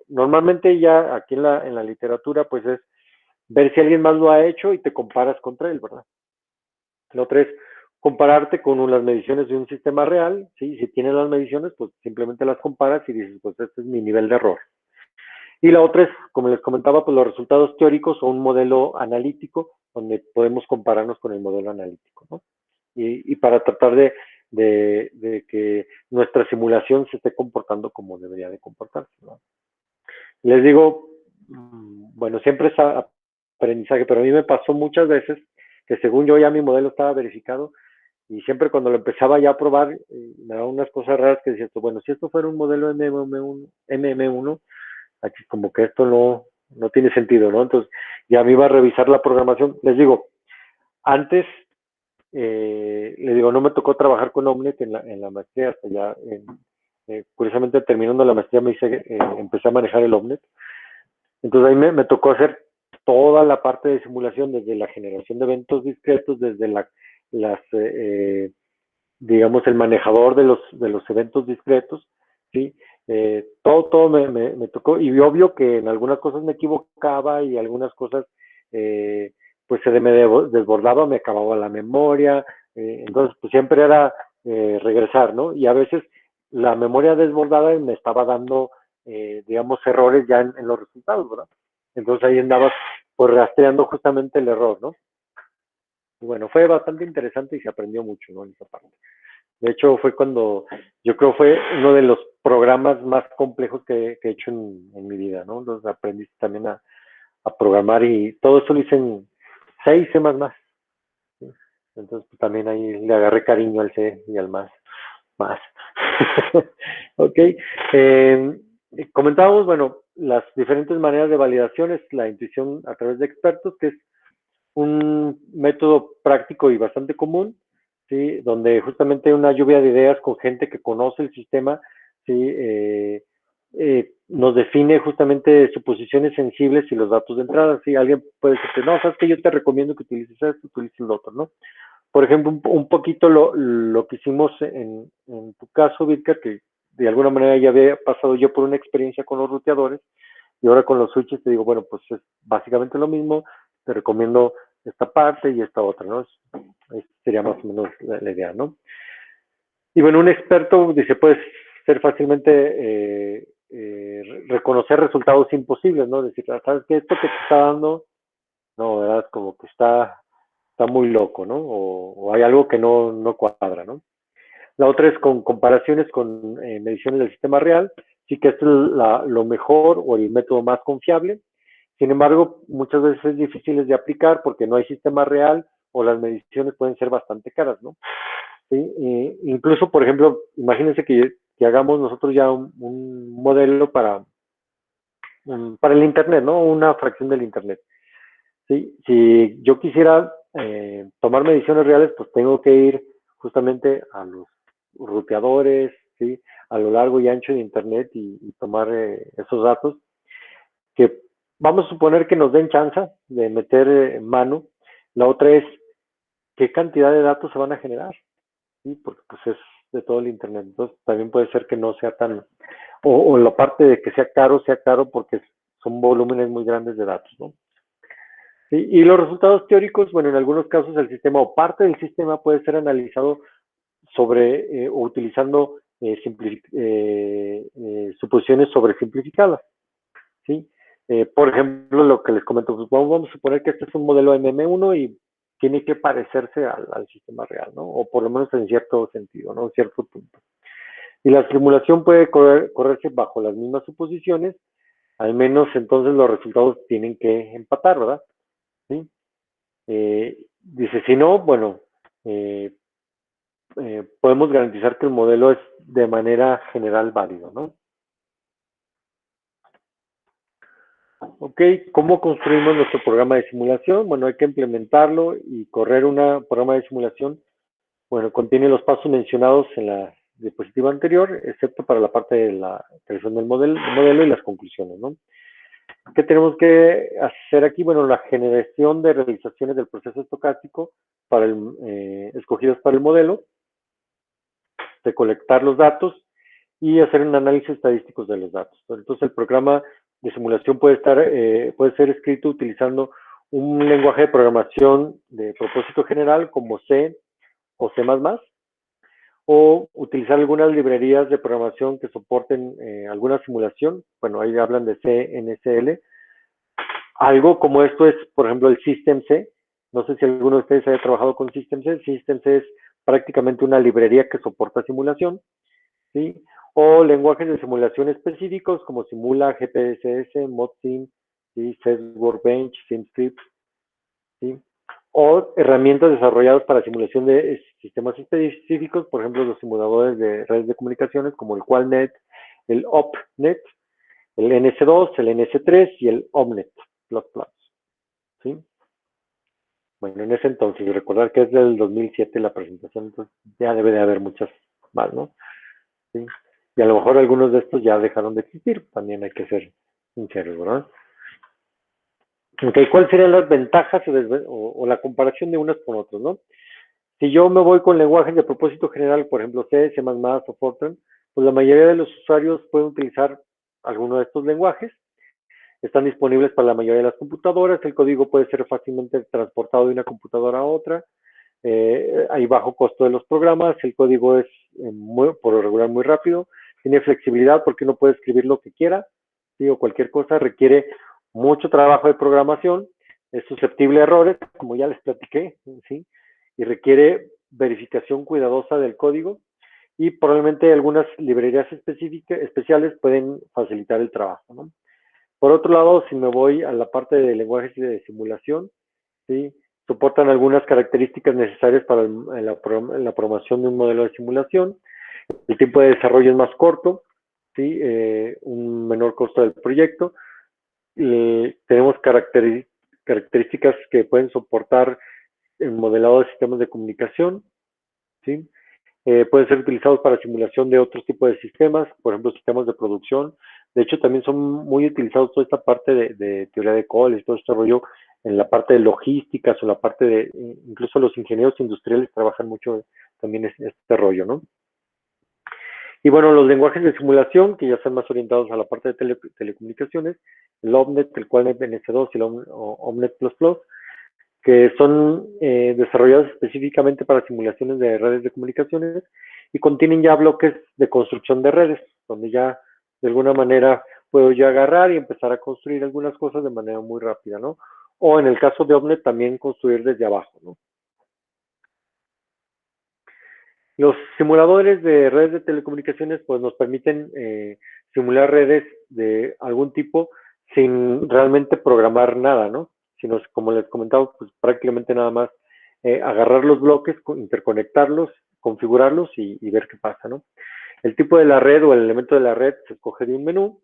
Speaker 1: Normalmente ya aquí en la literatura, pues es ver si alguien más lo ha hecho y te comparas contra él, ¿verdad? La otra es compararte con las mediciones de un sistema real, ¿sí? Si tienes las mediciones, pues simplemente las comparas y dices, pues este es mi nivel de error. Y la otra es, como les comentaba, pues los resultados teóricos o un modelo analítico, donde podemos compararnos con el modelo analítico, ¿no? Y para tratar de que nuestra simulación se esté comportando como debería de comportarse, ¿no? Les digo, bueno, siempre es aprendizaje, pero a mí me pasó muchas veces que según yo ya mi modelo estaba verificado y siempre cuando lo empezaba ya a probar, me daban unas cosas raras que decía, bueno, si esto fuera un modelo MM1, aquí como que esto no tiene sentido, ¿no? Entonces ya me iba a revisar la programación. Les digo, antes, les digo, no me tocó trabajar con Omnet en la maestría, hasta ya, curiosamente terminando la maestría empecé a manejar el Omnet. Entonces ahí me tocó hacer toda la parte de simulación, desde la generación de eventos discretos, desde digamos, el manejador de los eventos discretos, ¿sí? Todo me tocó, y obvio que en algunas cosas me equivocaba y algunas cosas, pues se me desbordaba, me acababa la memoria, entonces pues siempre era regresar, ¿no? Y a veces la memoria desbordada me estaba dando, digamos, errores ya en los resultados, ¿verdad? Entonces ahí andabas pues rastreando justamente el error, ¿no? Y bueno, fue bastante interesante y se aprendió mucho, ¿no? En esa parte. De hecho, fue cuando, yo creo fue uno de los programas más complejos que he hecho en mi vida, ¿no? Entonces aprendí también a programar y todo eso lo hice en C y C++. ¿Sí? Entonces pues, también ahí le agarré cariño al C y al más. Ok. Comentábamos, bueno, las diferentes maneras de validación es la intuición a través de expertos, que es un método práctico y bastante común, ¿sí? Donde justamente hay una lluvia de ideas con gente que conoce el sistema, ¿sí? Nos define justamente suposiciones sensibles y los datos de entrada. ¿Sí? Alguien puede decirte, no, sabes que yo te recomiendo que utilices esto, utilices lo otro, ¿no? Por ejemplo, un poquito lo que hicimos en tu caso, Vidka, que de alguna manera ya había pasado yo por una experiencia con los ruteadores, y ahora con los switches te digo, bueno, pues es básicamente lo mismo, te recomiendo esta parte y esta otra, ¿no? Sería más o menos la idea, ¿no? Y bueno, un experto dice, puedes ser fácilmente reconocer resultados imposibles, ¿no? Decir, ¿sabes qué? Esto que te está dando, no, ¿verdad? Como que está muy loco, ¿no? O hay algo que no cuadra, ¿no? La otra es con comparaciones con mediciones del sistema real, sí que esto es lo mejor o el método más confiable. Sin embargo, muchas veces es difícil de aplicar porque no hay sistema real o las mediciones pueden ser bastante caras, ¿no? ¿Sí? Incluso, por ejemplo, imagínense que hagamos nosotros ya un modelo para el Internet, ¿no? Una fracción del Internet. ¿Sí? Si yo quisiera tomar mediciones reales, pues tengo que ir justamente a los ruteadores, ¿sí? A lo largo y ancho de Internet y tomar esos datos que vamos a suponer que nos den chance de meter mano. La otra es qué cantidad de datos se van a generar, ¿sí? Porque pues es de todo el Internet. Entonces también puede ser que no sea tan, o la parte de que sea caro porque son volúmenes muy grandes de datos, ¿no? ¿Sí? Y los resultados teóricos, bueno, en algunos casos el sistema o parte del sistema puede ser analizado sobre o utilizando suposiciones sobresimplificadas, ¿sí? Por ejemplo, lo que les comento, pues vamos a suponer que este es un modelo MM1 y tiene que parecerse al sistema real, ¿no? O por lo menos en cierto sentido, ¿no? En cierto punto. Y la simulación puede correrse bajo las mismas suposiciones, al menos entonces los resultados tienen que empatar, ¿verdad? ¿Sí? Dice, si no, bueno, podemos garantizar que el modelo es de manera general válido, ¿no? Ok, ¿cómo construimos nuestro programa de simulación? Bueno, hay que implementarlo y correr un programa de simulación. Bueno, contiene los pasos mencionados en la diapositiva anterior, excepto para la parte de la creación del modelo y las conclusiones, ¿no? ¿Qué tenemos que hacer aquí? Bueno, la generación de realizaciones del proceso estocástico escogidos para el modelo, recolectar los datos y hacer un análisis estadístico de los datos. Entonces el programa de simulación puede ser escrito utilizando un lenguaje de programación de propósito general como C o C++, o utilizar algunas librerías de programación que soporten alguna simulación. Bueno, ahí hablan de CNSL. Algo como esto es, por ejemplo, el SystemC. No sé si alguno de ustedes haya trabajado con SystemC. SystemC es prácticamente una librería que soporta simulación, ¿sí? O lenguajes de simulación específicos como Simula, GPSS, ModSim, ¿sí? CES Workbench, SimScript, ¿sí? O herramientas desarrolladas para simulación de sistemas específicos, por ejemplo, los simuladores de redes de comunicaciones como el QualNet, el OpNet, el NS2, el NS3 y el OmNet++, ¿sí? Bueno, en ese entonces, recordar que es del 2007 la presentación, entonces ya debe de haber muchas más, ¿no? ¿Sí? Y a lo mejor algunos de estos ya dejaron de existir, también hay que ser sinceros, ¿verdad? Ok, ¿cuáles serían las ventajas o la comparación de unas con otras, ¿no? Si yo me voy con lenguajes de propósito general, por ejemplo C, C++ o Fortran, pues la mayoría de los usuarios pueden utilizar alguno de estos lenguajes. Están disponibles para la mayoría de las computadoras. El código puede ser fácilmente transportado de una computadora a otra. Hay bajo costo de los programas. El código es por lo regular muy rápido. Tiene flexibilidad porque uno puede escribir lo que quiera, ¿sí? O cualquier cosa. Requiere mucho trabajo de programación. Es susceptible a errores, como ya les platiqué, ¿sí? Y requiere verificación cuidadosa del código. Y probablemente algunas librerías especiales pueden facilitar el trabajo, ¿no? Por otro lado, si me voy a la parte de lenguajes de simulación, ¿sí? Soportan algunas características necesarias para la programación de un modelo de simulación. El tiempo de desarrollo es más corto, ¿sí? Un menor costo del proyecto. Tenemos características que pueden soportar el modelado de sistemas de comunicación, ¿sí? Pueden ser utilizados para simulación de otros tipos de sistemas, por ejemplo, sistemas de producción. De hecho, también son muy utilizados toda esta parte de teoría de coles, todo este rollo en la parte de logísticas o la parte de, incluso los ingenieros industriales trabajan mucho también en este rollo, ¿no? Y bueno, los lenguajes de simulación, que ya están más orientados a la parte de telecomunicaciones, el OmNet, el QualNet NS2 y el OmNet++, que son desarrollados específicamente para simulaciones de redes de comunicaciones y contienen ya bloques de construcción de redes, donde ya de alguna manera puedo yo agarrar y empezar a construir algunas cosas de manera muy rápida, ¿no? O en el caso de OmNet también construir desde abajo, ¿no? Los simuladores de redes de telecomunicaciones pues nos permiten simular redes de algún tipo sin realmente programar nada, ¿no? Sino, como les comentaba, pues prácticamente nada más agarrar los bloques, interconectarlos, configurarlos y ver qué pasa, ¿no? El tipo de la red o el elemento de la red se escoge de un menú.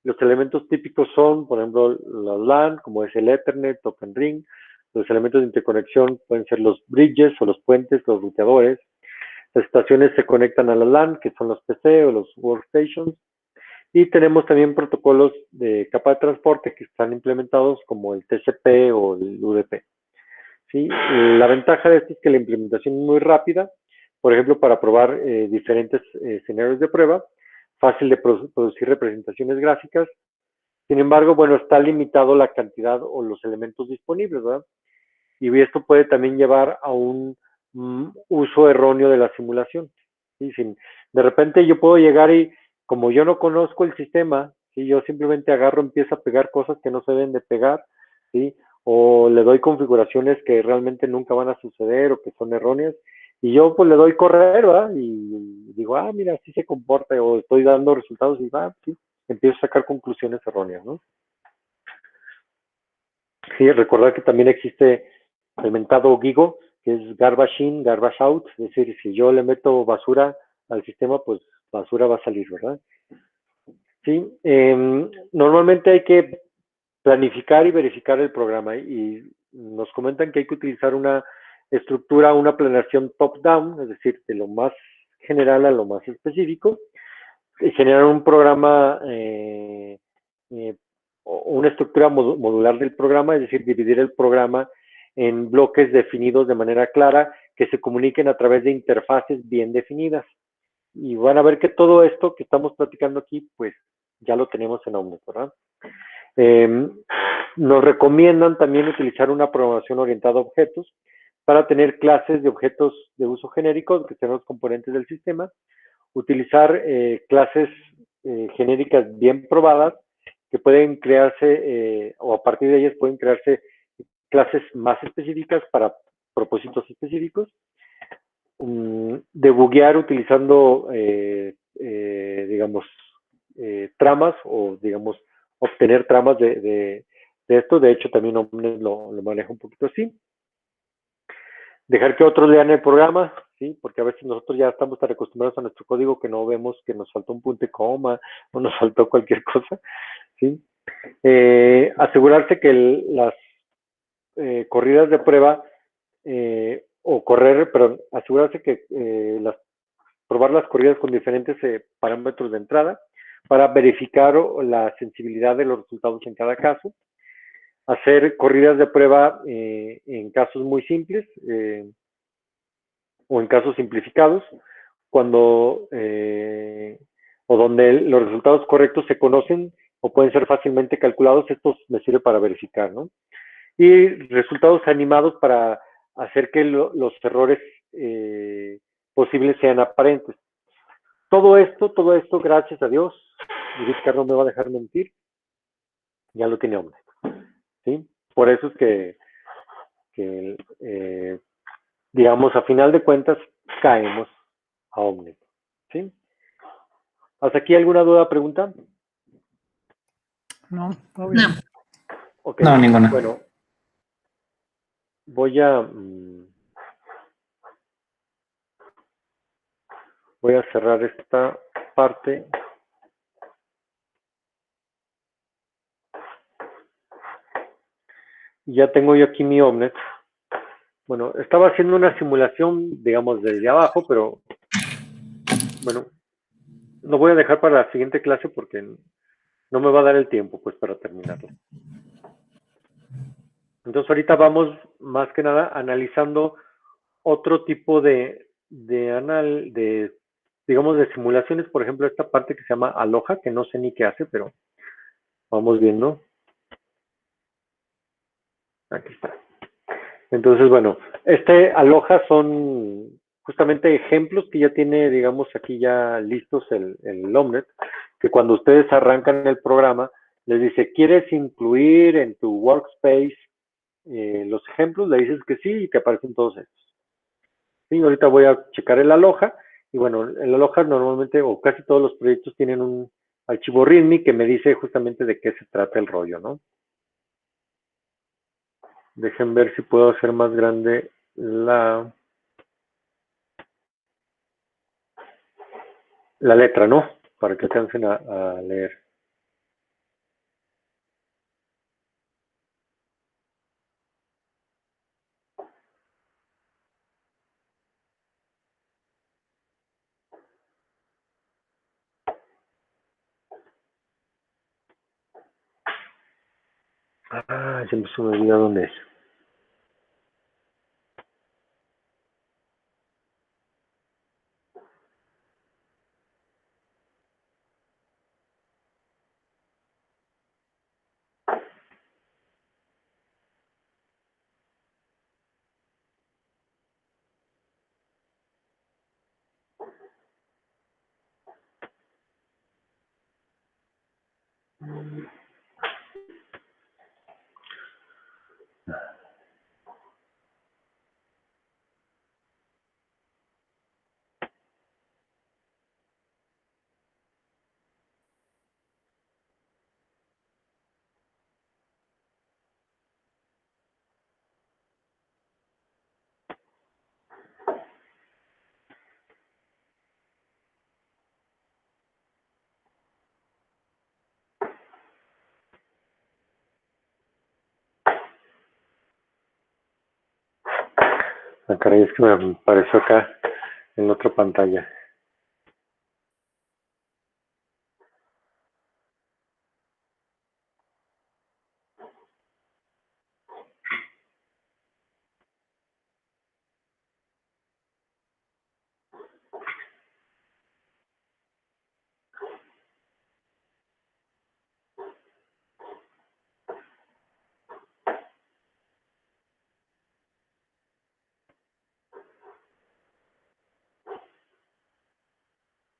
Speaker 1: Los elementos típicos son, por ejemplo, la LAN, como es el Ethernet, Token Ring. Los elementos de interconexión pueden ser los bridges o los puentes, los ruteadores. Las estaciones se conectan a la LAN, que son los PC o los workstations. Y tenemos también protocolos de capa de transporte que están implementados como el TCP o el UDP. ¿Sí? La ventaja de esto es que la implementación es muy rápida, por ejemplo, para probar diferentes escenarios de prueba, fácil de producir representaciones gráficas. Sin embargo, bueno, está limitado la cantidad o los elementos disponibles, ¿verdad? Y esto puede también llevar a un uso erróneo de la simulación. ¿Sí? De repente yo puedo llegar y, como yo no conozco el sistema, ¿sí? Yo simplemente agarro, empiezo a pegar cosas que no se deben de pegar, ¿sí? O le doy configuraciones que realmente nunca van a suceder o que son erróneas, y yo pues le doy correr, ¿verdad? Y digo, mira, así se comporta, o estoy dando resultados y sí, empiezo a sacar conclusiones erróneas, ¿no? Sí, recordar que también existe el mentado GIGO, que es garbage in, garbage out, es decir, si yo le meto basura al sistema, pues basura va a salir, ¿verdad? Sí, normalmente hay que planificar y verificar el programa y nos comentan que hay que utilizar una estructura, una planeación top-down, es decir, de lo más general a lo más específico, y generar un programa, una estructura modular del programa, es decir, dividir el programa en bloques definidos de manera clara que se comuniquen a través de interfaces bien definidas. y van a ver que todo esto que estamos platicando aquí, pues ya lo tenemos en Omnet, ¿verdad? Nos recomiendan también utilizar una programación orientada a objetos para tener clases de objetos de uso genérico, que sean los componentes del sistema, utilizar clases genéricas bien probadas, que pueden crearse, o a partir de ellas pueden crearse clases más específicas para propósitos específicos, debuguear utilizando, digamos, tramas o, digamos, obtener tramas de esto. De hecho, también Omnet lo maneja un poquito así. Dejar que otros lean el programa, ¿sí? Porque a veces nosotros ya estamos tan acostumbrados a nuestro código que no vemos que nos faltó un punto y coma o nos faltó cualquier cosa, ¿sí? Asegurarse que las corridas de prueba o correr, perdón, asegurarse que probar las corridas con diferentes parámetros de entrada para verificar la sensibilidad de los resultados en cada caso, hacer corridas de prueba en casos muy simples o en casos simplificados, cuando o donde los resultados correctos se conocen o pueden ser fácilmente calculados. Esto me sirve para verificar, ¿no? Y resultados animados para hacer que los errores posibles sean aparentes. Todo esto, gracias a Dios, y Vizcar no me va a dejar mentir, ya lo tiene Omnet, ¿sí? Por eso es que digamos, a final de cuentas, caemos a Omnet, ¿sí? ¿Hasta aquí alguna duda, pregunta?
Speaker 2: No, todo bien.
Speaker 1: Ok,
Speaker 3: No, ninguna.
Speaker 1: bueno, voy a cerrar esta parte. Ya tengo yo aquí mi Omnet. Bueno, estaba haciendo una simulación, digamos, desde abajo, pero bueno, lo voy a dejar para la siguiente clase porque no me va a dar el tiempo, pues, para terminarlo. Entonces, ahorita vamos más que nada analizando otro tipo digamos, de simulaciones. Por ejemplo, esta parte que se llama Aloha, que no sé ni qué hace, pero vamos viendo. Aquí está. Entonces, bueno, Aloha son justamente ejemplos que ya tiene, digamos, aquí ya listos el Omnet, que cuando ustedes arrancan el programa, les dice, ¿quieres incluir en tu workspace los ejemplos? Le dices que sí y te aparecen todos estos. Sí, ahorita voy a checar el Aloha, y bueno, el Aloha normalmente, o casi todos los proyectos tienen un archivo README que me dice justamente de qué se trata el rollo, ¿no? Dejen ver si puedo hacer más grande la letra, ¿no? Para que alcancen a leer. Ah, siempre se me olvida dónde es. Ah, caray, es que me apareció acá en otra pantalla.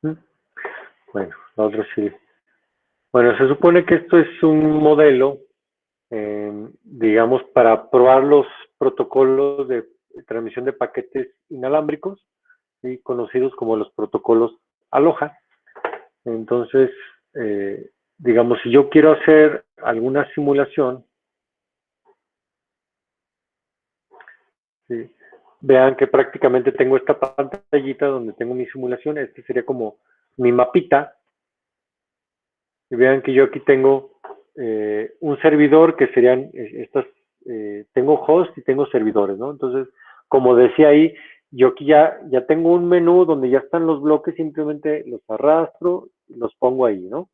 Speaker 1: ¿Mm? Bueno, la otra sí. Bueno, se supone que esto es un modelo, digamos, para probar los protocolos de transmisión de paquetes inalámbricos, ¿sí? Conocidos como los protocolos Aloha. Entonces, digamos, si yo quiero hacer alguna simulación, ¿sí? Vean que prácticamente tengo esta pantallita donde tengo mi simulación. Este sería como mi mapita. Y vean que yo aquí tengo un servidor que serían estas, tengo host y tengo servidores, ¿no? Entonces, como decía ahí, yo aquí ya tengo un menú donde ya están los bloques, simplemente los arrastro y los pongo ahí, ¿no?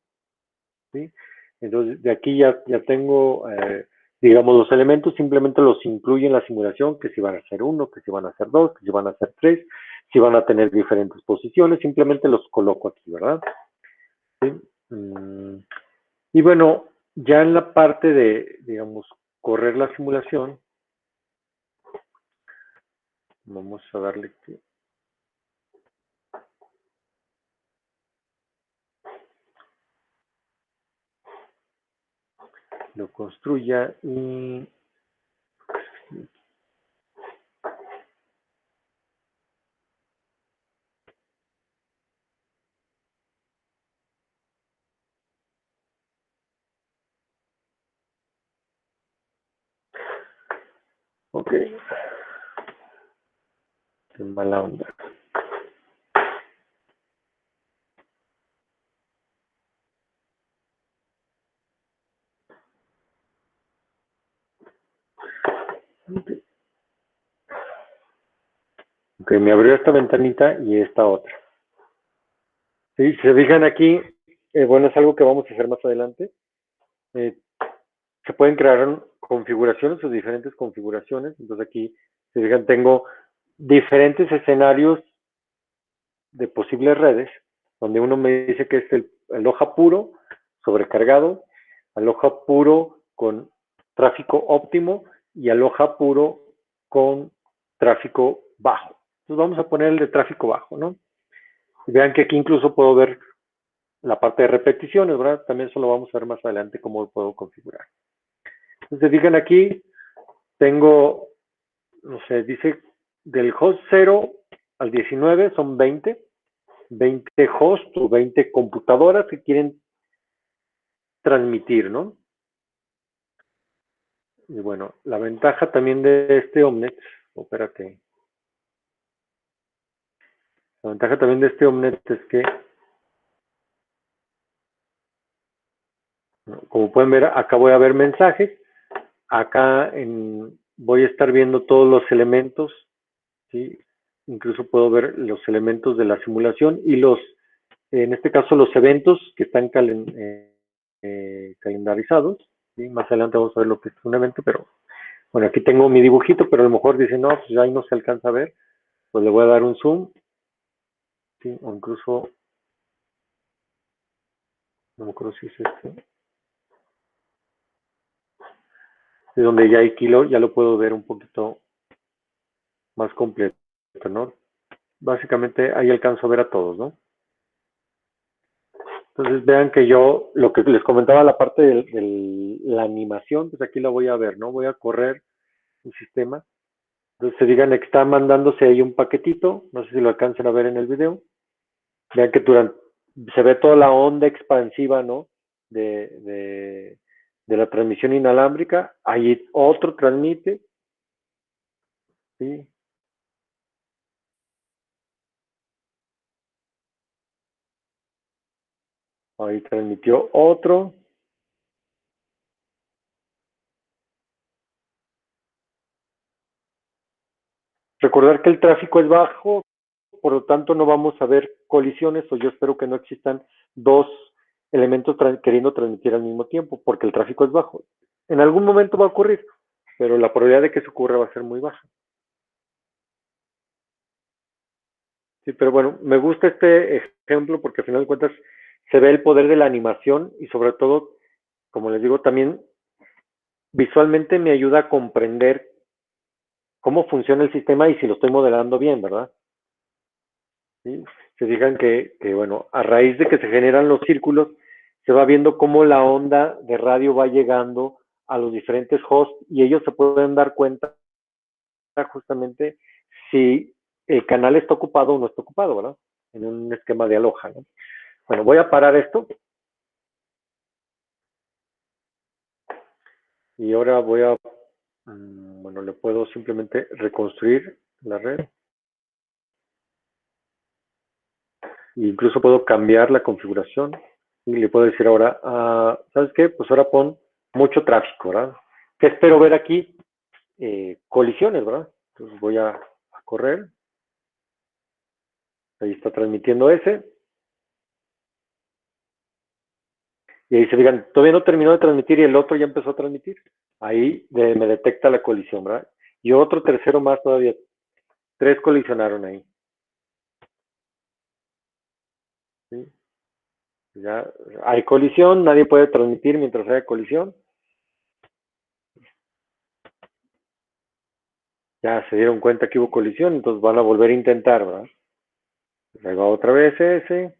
Speaker 1: ¿Sí? Entonces, de aquí ya tengo, digamos, los elementos, simplemente los incluyo en la simulación, que si van a ser uno, que si van a ser dos, que si van a ser tres, si van a tener diferentes posiciones, simplemente los coloco aquí, ¿verdad? ¿Sí? Y bueno, ya en la parte de, digamos, correr la simulación, vamos a darle que lo construya y ok, qué mala onda. Ok, me abrió esta ventanita y esta otra. ¿Sí? Si se fijan aquí, bueno, es algo que vamos a hacer más adelante. Eh, se pueden crear configuraciones o diferentes configuraciones. Entonces aquí, si se fijan, tengo diferentes escenarios de posibles redes, donde uno me dice que es el hoja puro, sobrecargado, al hoja puro con tráfico óptimo y al hoja puro con tráfico bajo. Entonces vamos a poner el de tráfico bajo, ¿no? Y vean que aquí incluso puedo ver la parte de repeticiones, ¿verdad? También eso lo vamos a ver más adelante cómo lo puedo configurar. Entonces, digan aquí, tengo, no sé, dice del host 0 al 19 son 20 hosts o 20 computadoras que quieren transmitir, ¿no? Y bueno, la ventaja también de este Omnet, espérate, la ventaja también de este Omnet es que, como pueden ver, acá voy a ver mensajes, acá voy a estar viendo todos los elementos, ¿sí? Incluso puedo ver los elementos de la simulación y en este caso, los eventos que están calendarizados, ¿sí? Más adelante vamos a ver lo que es un evento, pero bueno, aquí tengo mi dibujito, pero a lo mejor dice, no, pues ahí no se alcanza a ver, pues le voy a dar un zoom, ¿sí? O incluso, no me acuerdo si es este, de donde ya hay kilo, ya lo puedo ver un poquito más completo, ¿no? Básicamente ahí alcanzo a ver a todos, ¿no? Entonces vean que yo, lo que les comentaba, la parte de la animación, pues aquí la voy a ver, ¿no? Voy a correr un sistema. Entonces se digan que está mandándose ahí un paquetito, no sé si lo alcancen a ver en el video. Vean que se ve toda la onda expansiva, ¿no? De la transmisión inalámbrica. Ahí otro transmite, ¿sí? Ahí transmitió otro. Recordar que el tráfico es bajo, por lo tanto no vamos a ver colisiones, o yo espero que no existan dos elementos queriendo transmitir al mismo tiempo, porque el tráfico es bajo. En algún momento va a ocurrir, pero la probabilidad de que eso ocurra va a ser muy baja. Sí, pero bueno, me gusta este ejemplo porque al final de cuentas se ve el poder de la animación y sobre todo, como les digo, también visualmente me ayuda a comprender cómo funciona el sistema y si lo estoy modelando bien, ¿verdad? ¿Sí? se fijan que, bueno, a raíz de que se generan los círculos, se va viendo cómo la onda de radio va llegando a los diferentes hosts y ellos se pueden dar cuenta justamente si el canal está ocupado o no está ocupado, ¿verdad? En un esquema de aloja, ¿no? Bueno, voy a parar esto. Y ahora voy a, bueno, le puedo simplemente reconstruir la red. Incluso puedo cambiar la configuración y le puedo decir ahora, ¿sabes qué? Pues ahora pon mucho tráfico, ¿verdad? ¿Qué espero ver aquí? Colisiones, ¿verdad? Entonces voy a correr. Ahí está transmitiendo ese. Y ahí se digan, todavía no terminó de transmitir y el otro ya empezó a transmitir. Ahí me detecta la colisión, ¿verdad? Y otro tercero más todavía. 3 colisionaron ahí. ¿Sí? Ya hay colisión, nadie puede transmitir mientras haya colisión. Ya se dieron cuenta que hubo colisión, entonces van a volver a intentar, ¿verdad? Ahí va otra vez ese.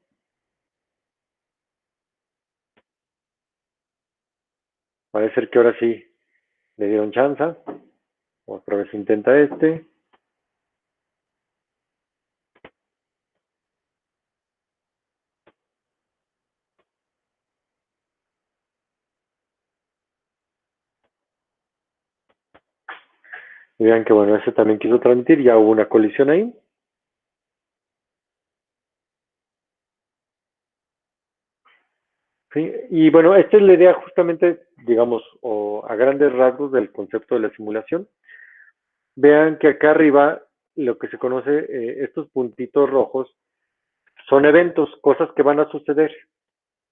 Speaker 1: Parece ser que ahora sí le dieron chance. Otra vez intenta este. Y vean que bueno, ese también quiso transmitir, ya hubo una colisión ahí. ¿Sí? Y bueno, esta es la idea justamente, digamos, o a grandes rasgos del concepto de la simulación. Vean que acá arriba, lo que se conoce, estos puntitos rojos, son eventos, cosas que van a suceder.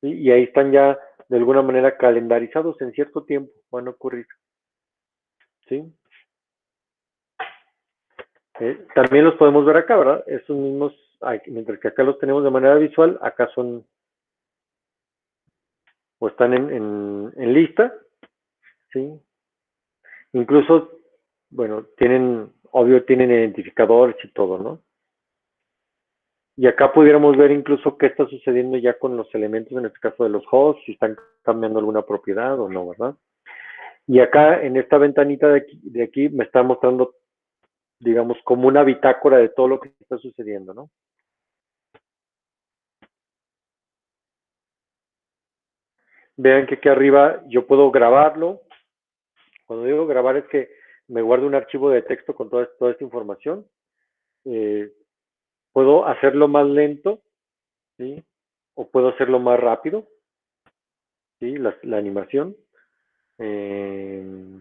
Speaker 1: ¿Sí? Y ahí están ya de alguna manera calendarizados en cierto tiempo, van a ocurrir. ¿Sí? También los podemos ver acá, ¿verdad? Estos mismos, mientras que acá los tenemos de manera visual, acá son, o están en lista, ¿sí? Incluso, bueno, tienen, obvio, tienen identificadores y todo, ¿no? Y acá pudiéramos ver incluso qué está sucediendo ya con los elementos, en este caso de los hosts, si están cambiando alguna propiedad o no, ¿verdad? Y acá en esta ventanita de aquí me está mostrando, digamos, como una bitácora de todo lo que está sucediendo, ¿no? Vean que aquí arriba yo puedo grabarlo. Cuando digo grabar es que me guardo un archivo de texto con toda esta información. Eh, puedo hacerlo más lento, ¿sí? O puedo hacerlo más rápido, ¿sí? La animación. Eh,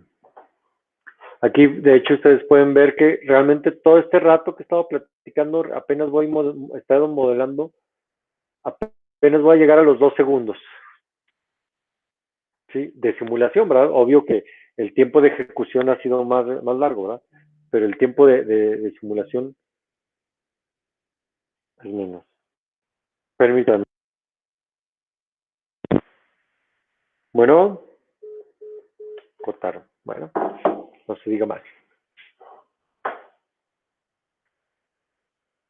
Speaker 1: aquí, de hecho, ustedes pueden ver que realmente todo este rato que he estado platicando, apenas he estado modelando, apenas voy a llegar a los 2 segundos, ¿sí? De simulación, ¿verdad? Obvio que el tiempo de ejecución ha sido más largo, ¿verdad? Pero el tiempo de simulación es menos. Permítanme. Bueno, cortaron. Bueno, no se diga más.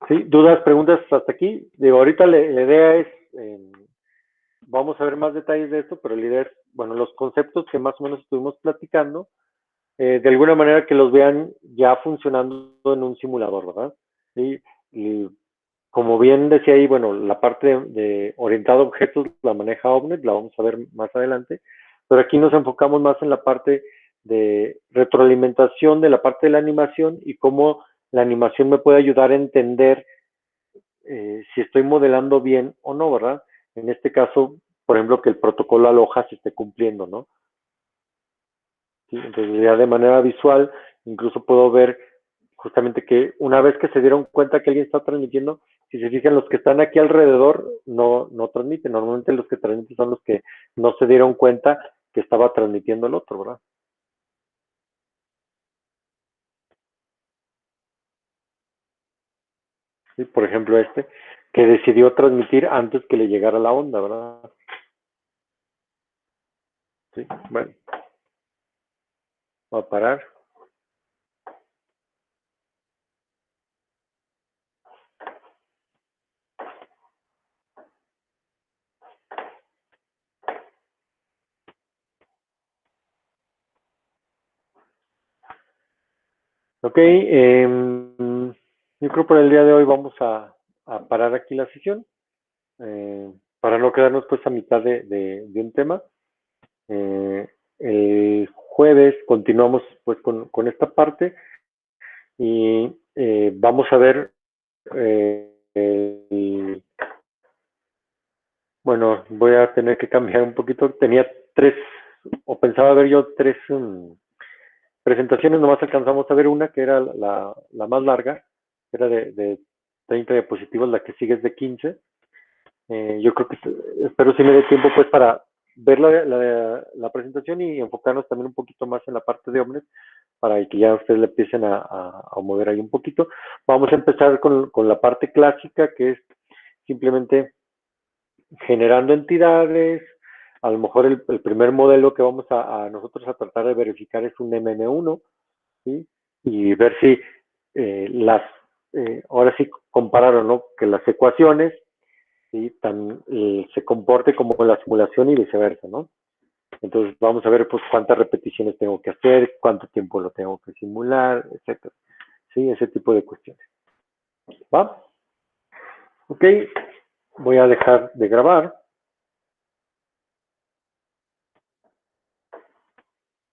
Speaker 1: ¿Sí? ¿Dudas, preguntas hasta aquí? Digo, ahorita la idea es, vamos a ver más detalles de esto, pero la idea es, bueno, los conceptos que más o menos estuvimos platicando, de alguna manera que los vean ya funcionando en un simulador, ¿verdad? ¿Sí? Y como bien decía ahí, bueno, la parte de orientado a objetos la maneja OVNET, la vamos a ver más adelante, pero aquí nos enfocamos más en la parte de retroalimentación de la parte de la animación y cómo la animación me puede ayudar a entender si estoy modelando bien o no, ¿verdad? En este caso, por ejemplo, que el protocolo aloja se esté cumpliendo, ¿no? ¿Sí? Entonces ya de manera visual, incluso puedo ver justamente que una vez que se dieron cuenta que alguien está transmitiendo, si se fijan, los que están aquí alrededor no transmiten. Normalmente los que transmiten son los que no se dieron cuenta que estaba transmitiendo el otro, ¿verdad? Sí, por ejemplo, este, que decidió transmitir antes que le llegara la onda, ¿verdad? Sí, bueno, voy a parar. Ok, yo creo por el día de hoy vamos a parar aquí la sesión, para no quedarnos pues a mitad de un tema. El jueves continuamos pues con esta parte y vamos a ver, bueno, voy a tener que cambiar un poquito. Tenía tres, o pensaba ver yo tres presentaciones, nomás alcanzamos a ver una que era la más larga, que era de 30 diapositivas, la que sigue es de 15. Yo creo que espero si me dé tiempo pues para ver la presentación y enfocarnos también un poquito más en la parte de Omnet para que ya ustedes le empiecen a mover ahí un poquito. Vamos a empezar con la parte clásica, que es simplemente generando entidades. A lo mejor el primer modelo que vamos a nosotros a tratar de verificar es un MM1, ¿sí? Y ver si ahora sí compararon, ¿no? Que las ecuaciones, ¿sí? Se comporte como la simulación y viceversa, ¿no? Entonces vamos a ver pues cuántas repeticiones tengo que hacer, cuánto tiempo lo tengo que simular, etcétera. Sí, ese tipo de cuestiones. ¿Va? Ok, voy a dejar de grabar.